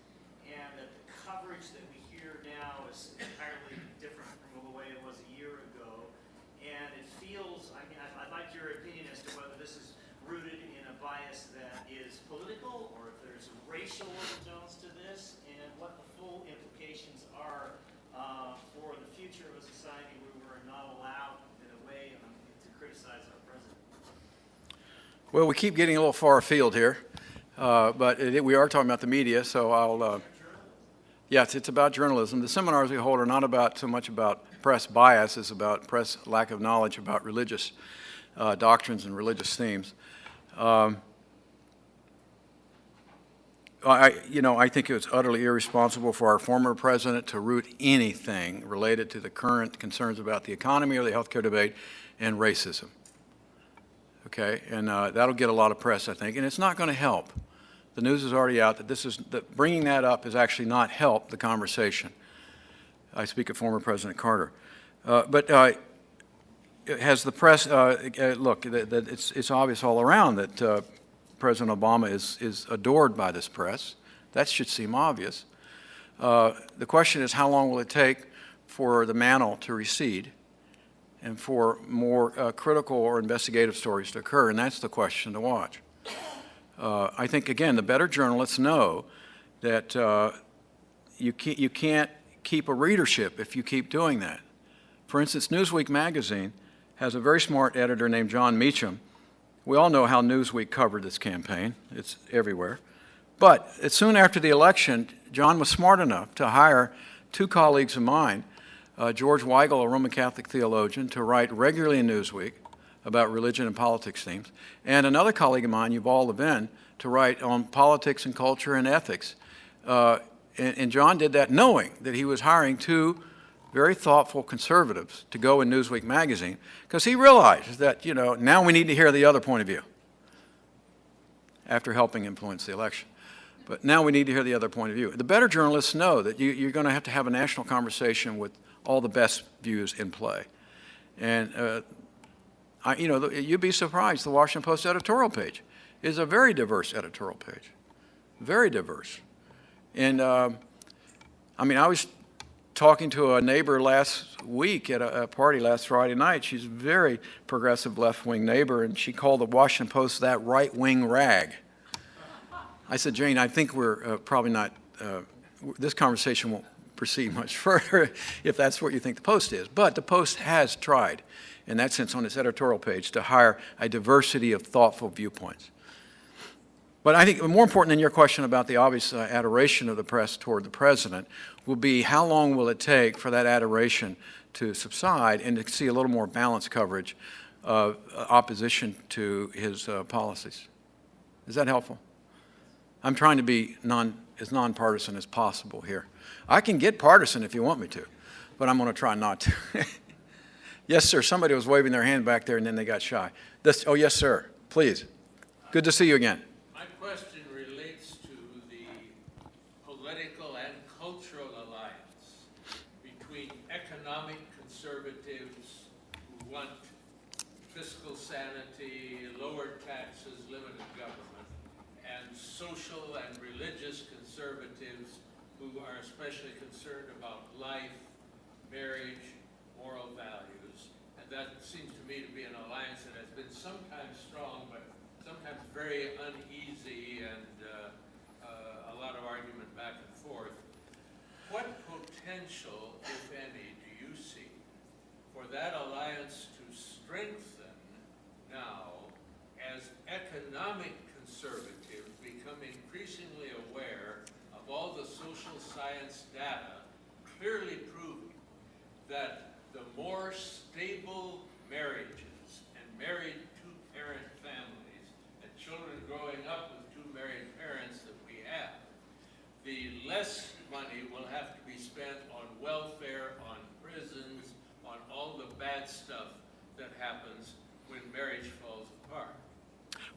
and that the coverage that we hear now is entirely different from the way it was a year ago. And it feels, I mean, I'd like your opinion as to whether this is rooted in a bias that is political, or if there's racial undertones to this, and what the full implications are for the future of a society where we're not allowed, in a way, to criticize our president. Well, we keep getting a little far afield here, but we are talking about the media, so I'll, yes, it's about journalism. The seminars we hold are not about so much about press bias as about press lack of knowledge about religious doctrines and religious themes. I think it was utterly irresponsible for our former president to root anything related to the current concerns about the economy or the healthcare debate and racism. Okay, and that'll get a lot of press, I think, and it's not going to help. The news is already out that bringing that up has actually not helped the conversation. I speak of former President Carter, but has the press look? It's obvious all around that President Obama is adored by this press. That should seem obvious. The question is, how long will it take for the mantle to recede and for more critical or investigative stories to occur? And that's the question to watch. I think, again, the better journalists know that you can't keep a readership if you keep doing that. For instance, Newsweek magazine has a very smart editor named John Meacham. We all know how Newsweek covered this campaign. It's everywhere. But soon after the election, John was smart enough to hire two colleagues of mine, George Weigel, a Roman Catholic theologian, to write regularly in Newsweek about religion and politics themes, and another colleague of mine, Yuval Levin, to write on politics and culture and ethics. And John did that knowing that he was hiring two very thoughtful conservatives to go in Newsweek magazine, because he realized that, now we need to hear the other point of view after helping influence the election. But now we need to hear the other point of view. The better journalists know that you're going to have a national conversation with all the best views in play. And, you'd be surprised, the Washington Post editorial page is a very diverse editorial page, very diverse. And, I was talking to a neighbor last week at a party last Friday night. She's a very progressive left-wing neighbor, and she called the Washington Post that right-wing rag. I said, Jane, I think we're probably not, this conversation won't proceed much further if that's what you think the Post is. But the Post has tried, in that sense, on its editorial page, to hire a diversity of thoughtful viewpoints. But I think more important than your question about the obvious adoration of the press toward the president will be, how long will it take for that adoration to subside and to see a little more balanced coverage of opposition to his policies? Is that helpful? I'm trying to be as nonpartisan as possible here. I can get partisan if you want me to, but I'm going to try not to. Yes, sir. Somebody was waving their hand back there and then they got shy. Oh, yes, sir. Please. Good to see you again. My question relates to the political and cultural alliance between economic conservatives who want fiscal sanity, lower taxes, limited government, and social and religious conservatives who are especially concerned about life, marriage, moral values. And that seems to me to be an alliance that has been sometimes strong, but sometimes very uneasy, and a lot of argument back and forth. What potential, if any, do you see for that alliance to strengthen now as economic conservatives become increasingly aware of all the social science data clearly proving that the more stable marriages and married two-parent families and children growing up with two married parents that we have, the less money will have to be spent on welfare, on prisons, on all the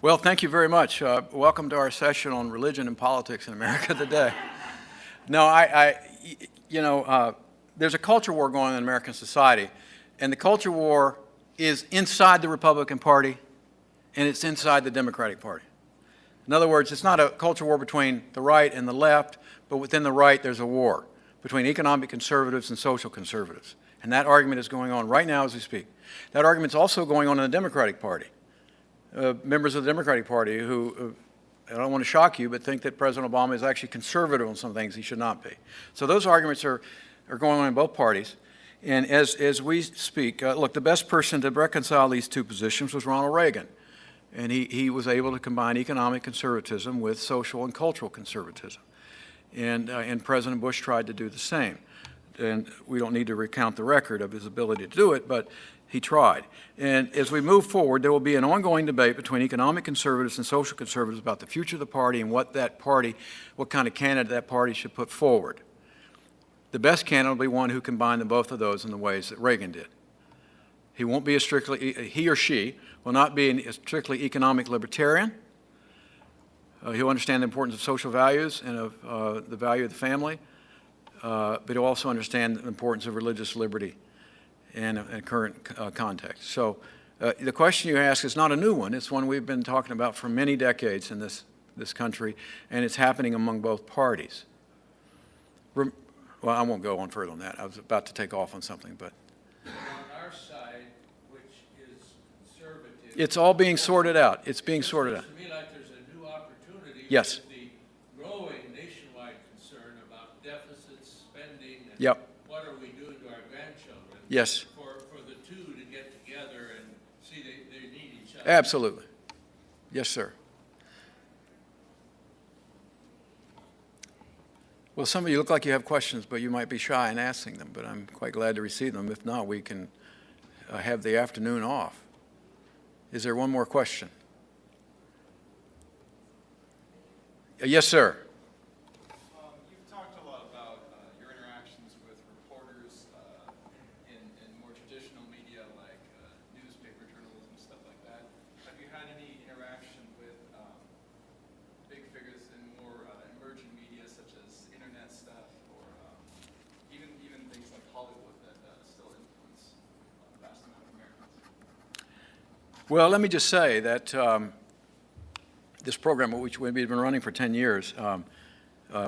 Well, thank you very much. Welcome to our session on religion and politics in America today. No, there's a culture war going on in American society, and the culture war is inside the Republican Party, and it's inside the Democratic Party. In other words, it's not a culture war between the right and the left, but within the right there's a war between economic conservatives and social conservatives. And that argument is going on right now as we speak. That argument's also going on in the Democratic Party. Members of the Democratic Party who, I don't want to shock you, but think that President Obama is actually conservative on some things he should not be. So those arguments are going on in both parties. And as we speak, look, the best person to reconcile these two positions was Ronald Reagan. And he was able to combine economic conservatism with social and cultural conservatism. And President Bush tried to do the same. And we don't need to recount the record of his ability to do it, but he tried. And as we move forward, there will be an ongoing debate between economic conservatives and social conservatives about the future of the party and what kind of candidate that party should put forward. The best candidate will be one who combined both of those in the ways that Reagan did. He or she will not be a strictly economic libertarian. He'll understand the importance of social values and of the value of the family, but he'll also understand the importance of religious liberty in current context. So the question you ask is not a new one. It's one we've been talking about for many decades in this country, and it's happening among both parties. Well, I won't go on further on that. I was about to take off on something, but On our side, which is conservative. it's all being sorted out. It's being sorted out. It seems to me like there's a new opportunity. Yes. With the growing nationwide concern about deficits, spending, and Yep. what are we doing to our grandchildren. Yes. For the two to get together and see they need each other. Absolutely. Yes, sir. Well, some of you look like you have questions, but you might be shy in asking them, but I'm quite glad to receive them. If not, we can have the afternoon off. Is there one more question? Yes, sir. You've talked a lot about your interactions with reporters in more traditional media like newspaper journalism, stuff like that. Have you had any interaction with big figures in more emerging media such as internet stuff or even things like Hollywood that still influence a vast amount of Americans? Well, let me just say that this program, which we've been running for 10 years,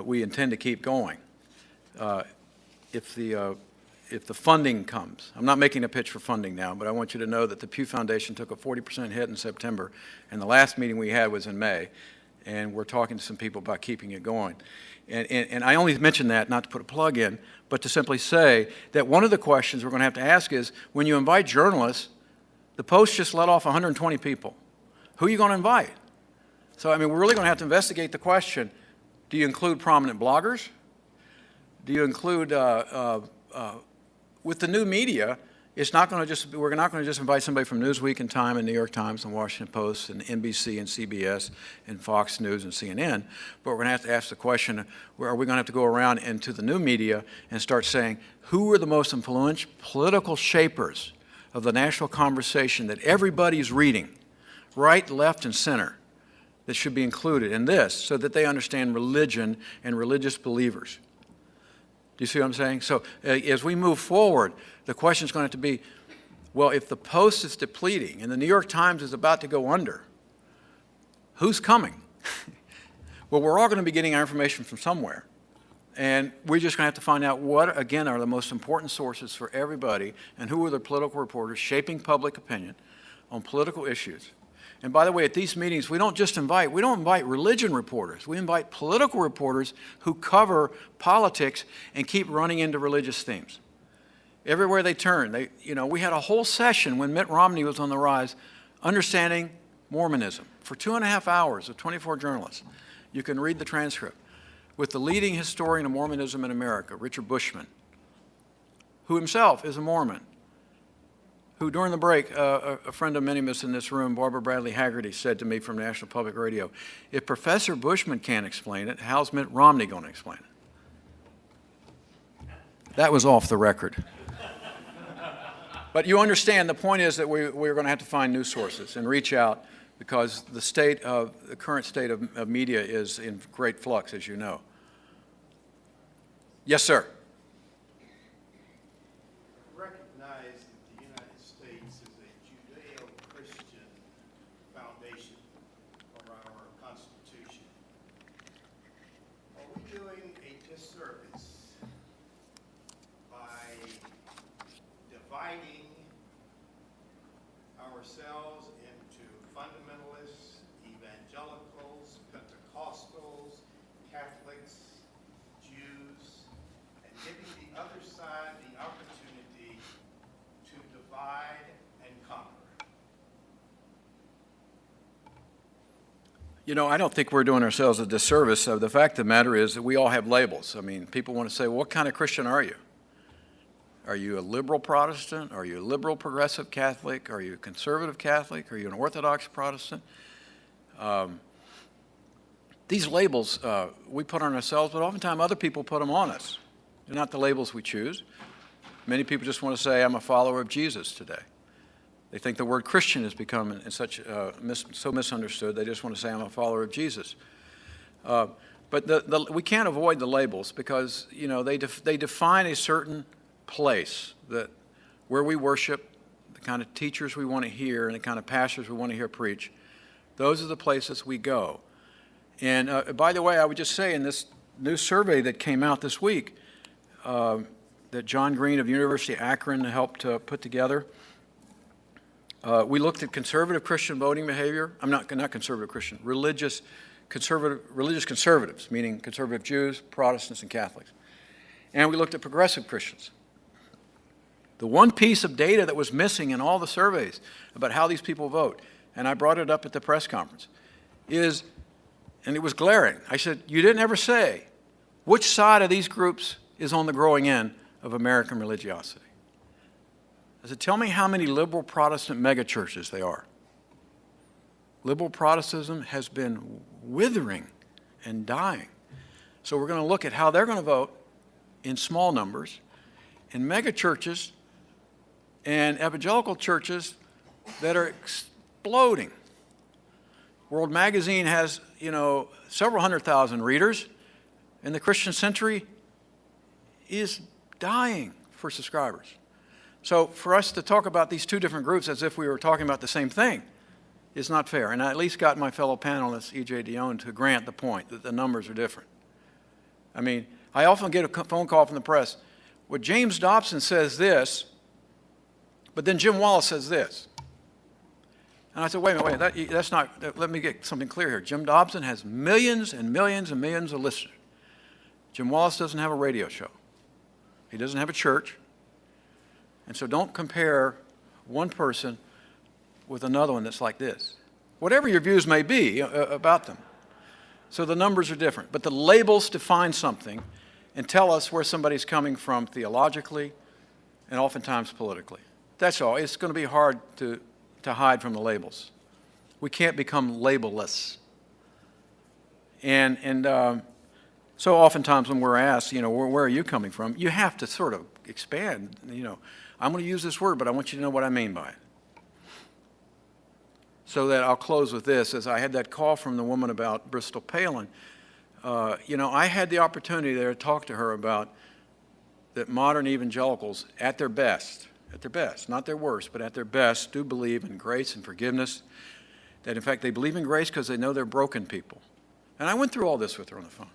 we intend to keep going. If the funding comes, I'm not making a pitch for funding now, but I want you to know that the Pew Foundation took a 40% hit in September, and the last meeting we had was in May, and we're talking to some people about keeping it going. And I only mention that not to put a plug in, but to simply say that one of the questions we're going to have to ask is, when you invite journalists, the Post just let off 120 people. Who are you going to invite? So, I mean, we're really going to have to investigate the question, do you include prominent bloggers? Do you include, with the new media, it's not going to just, we're not going to just invite somebody from Newsweek and Time and New York Times and Washington Post and NBC and CBS and Fox News and CNN, but we're going to have to ask the question, where are we going to have to go around into the new media and start saying, who are the most influential political shapers of the national conversation that everybody's reading, right, left, and center, that should be included in this so that they understand religion and religious believers. Do you see what I'm saying? So as we move forward, the question is going to have to be, well, if the Post is depleting and the New York Times is about to go under, who's coming? Well, we're all going to be getting our information from somewhere. And we're just going to have to find out what, again, are the most important sources for everybody and who are the political reporters shaping public opinion on political issues. And by the way, at these meetings, we don't invite religion reporters. We invite political reporters who cover politics and keep running into religious themes. Everywhere they turn, we had a whole session when Mitt Romney was on the rise, understanding Mormonism, for 2.5 hours of 24 journalists. You can read the transcript, with the leading historian of Mormonism in America, Richard Bushman, who himself is a Mormon, who during the break, a friend of many of us in this room, Barbara Bradley Haggerty, said to me from National Public Radio, if Professor Bushman can't explain it, how's Mitt Romney going to explain it? That was off the record. But you understand, the point is that we're going to have to find new sources and reach out, because the current state of media is in great flux, as you know. Yes, sir. Recognize that the United States is a Judeo-Christian foundation for our Constitution. Are we doing a disservice by dividing ourselves into fundamentalists, evangelicals, Pentecostals, Catholics, Jews, and giving the other side the opportunity to divide and conquer? You know, I don't think we're doing ourselves a disservice. The fact of the matter is that we all have labels. I mean, people want to say, well, what kind of Christian are you? Are you a liberal Protestant? Are you a liberal progressive Catholic? Are you a conservative Catholic? Are you an Orthodox Protestant? These labels we put on ourselves, but oftentimes other people put them on us. They're not the labels we choose. Many people just want to say, I'm a follower of Jesus today. They think the word Christian has become so misunderstood, they just want to say, I'm a follower of Jesus. But we can't avoid the labels because, you know, they define a certain place where we worship, the kind of teachers we want to hear, and the kind of pastors we want to hear preach. Those are the places we go. And by the way, I would just say in this new survey that came out this week that John Green of University of Akron helped put together, we looked at conservative Christian voting behavior. Not conservative Christian, religious conservatives, meaning conservative Jews, Protestants, and Catholics. And we looked at progressive Christians. The one piece of data that was missing in all the surveys about how these people vote, and I brought it up at the press conference, and it was glaring. I said, you didn't ever say which side of these groups is on the growing end of American religiosity. I said, tell me how many liberal Protestant megachurches there are. Liberal Protestantism has been withering and dying. So we're going to look at how they're going to vote in small numbers, in megachurches and evangelical churches that are exploding. World Magazine has, several 100,000 readers, and the Christian Century is dying for subscribers. So for us to talk about these two different groups as if we were talking about the same thing is not fair. And I at least got my fellow panelist, E.J. Dionne, to grant the point that the numbers are different. I mean, I often get a phone call from the press. Well, James Dobson says this, but then Jim Wallace says this. And I said, wait a minute, that's not, let me get something clear here. Jim Dobson has millions and millions and millions of listeners. Jim Wallace doesn't have a radio show. He doesn't have a church. And so don't compare one person with another one that's like this. Whatever your views may be about them. So the numbers are different. But the labels define something and tell us where somebody's coming from theologically and oftentimes politically. That's all. It's going to be hard to hide from the labels. We can't become labelless. And so oftentimes when we're asked, where are you coming from, you have to sort of expand. I'm going to use this word, but I want you to know what I mean by it. So that I'll close with this. As I had that call from the woman about Bristol Palin, I had the opportunity there to talk to her about that modern evangelicals, at their best, not their worst, but at their best, do believe in grace and forgiveness. That, in fact, they believe in grace because they know they're broken people. And I went through all this with her on the phone.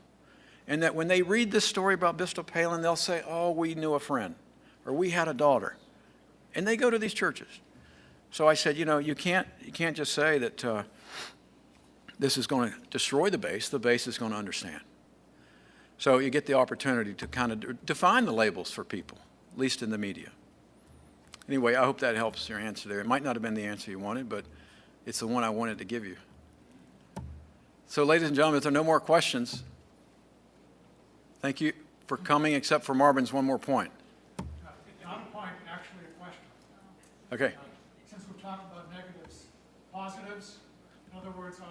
And that when they read this story about Bristol Palin, they'll say, oh, we knew a friend, or we had a daughter. And they go to these churches. So I said, you can't just say that this is going to destroy the base. The base is going to understand. So you get the opportunity to kind of define the labels for people, at least in the media. Anyway, I hope that helps your answer there. It might not have been the answer you wanted, but it's the one I wanted to give you. So ladies and gentlemen, if there are no more questions, thank you for coming, except for Marvin's one more point. Not a point, actually a question. Okay. Since we're talking about negatives, positives, in other words, of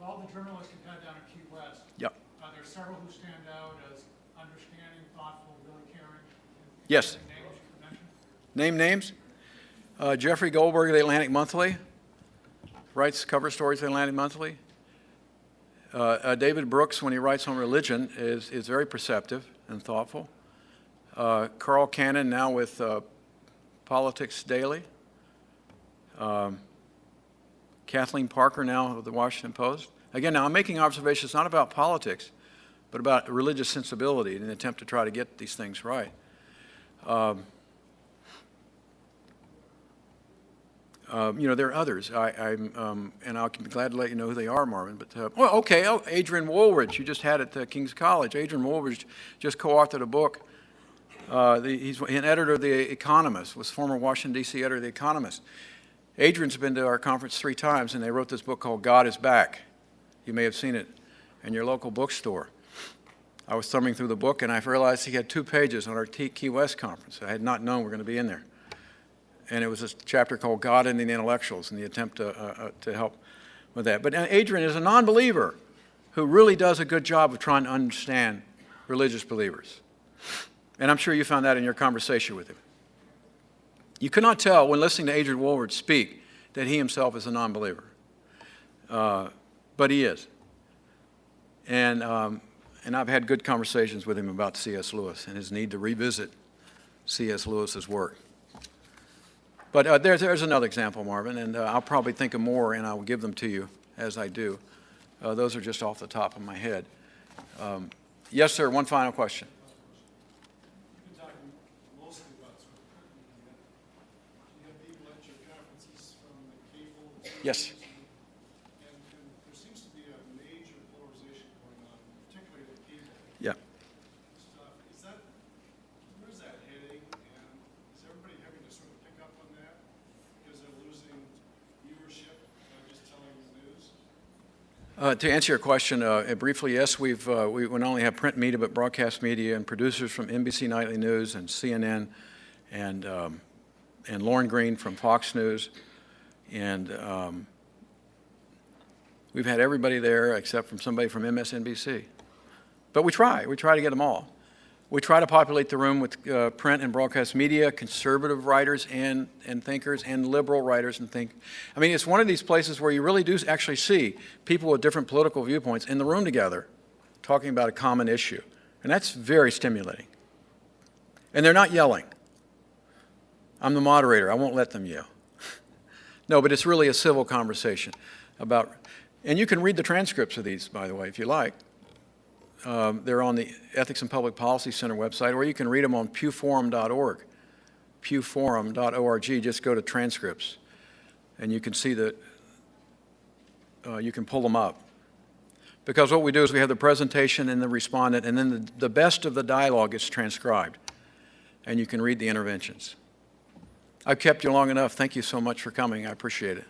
all the journalists you've had down in Key West, Yep. are there several who stand out as understanding, thoughtful, really caring? Yes. Names you could mention? Name names? Jeffrey Goldberg of the Atlantic Monthly, writes cover stories in Atlantic Monthly. David Brooks, when he writes on religion, is very perceptive and thoughtful. Carl Cannon, now with Politics Daily. Kathleen Parker, now with the Washington Post. Again, now I'm making observations not about politics, but about religious sensibility in an attempt to try to get these things right. There are others, and I'll be glad to let you know who they are, Marvin. But Adrian Woolridge, you just had at King's College. Adrian Woolridge just co-authored a book. He's an editor of The Economist, was former Washington, D.C. editor of The Economist. Adrian's been to our conference 3 times, and they wrote this book called God is Back. You may have seen it in your local bookstore. I was thumbing through the book, and I realized he had 2 pages on our Key West conference. I had not known we were going to be in there. And it was a chapter called God and the Intellectuals, in the attempt to help with that. But Adrian is a non-believer who really does a good job of trying to understand religious believers. And I'm sure you found that in your conversation with him. You cannot tell when listening to Adrian Woolridge speak that he himself is a non-believer. But he is. And I've had good conversations with him about C.S. Lewis and his need to revisit C.S. Lewis's work. But there's another example, Marvin, and I'll probably think of more, and I will give them to you as I do. Those are just off the top of my head. Yes, sir, one final question. You've been talking mostly about sort of print media. You have people at your conferences from the cable. Yes. And there seems to be a major polarization going on, particularly the cable Yeah. stuff. Where is that heading? And is everybody having to sort of pick up on that because they're losing viewership by just telling the news? To answer your question briefly, yes, we not only have print media, but broadcast media and producers from NBC Nightly News and CNN and Lauren Green from Fox News. And we've had everybody there except from somebody from MSNBC. But we try to get them all. We try to populate the room with print and broadcast media, conservative writers and thinkers, and liberal writers and thinkers. I mean, it's one of these places where you really do actually see people with different political viewpoints in the room together talking about a common issue. And that's very stimulating. And they're not yelling. I'm the moderator. I won't let them yell. No, but it's really a civil conversation about, and you can read the transcripts of these, by the way, if you like. They're on the Ethics and Public Policy Center website, or you can read them on pewforum.org. Pewforum.org, just go to transcripts, and you can see that, you can pull them up. Because what we do is we have the presentation and the respondent, and then the best of the dialogue is transcribed, and you can read the interventions. I've kept you long enough. Thank you so much for coming. I appreciate it.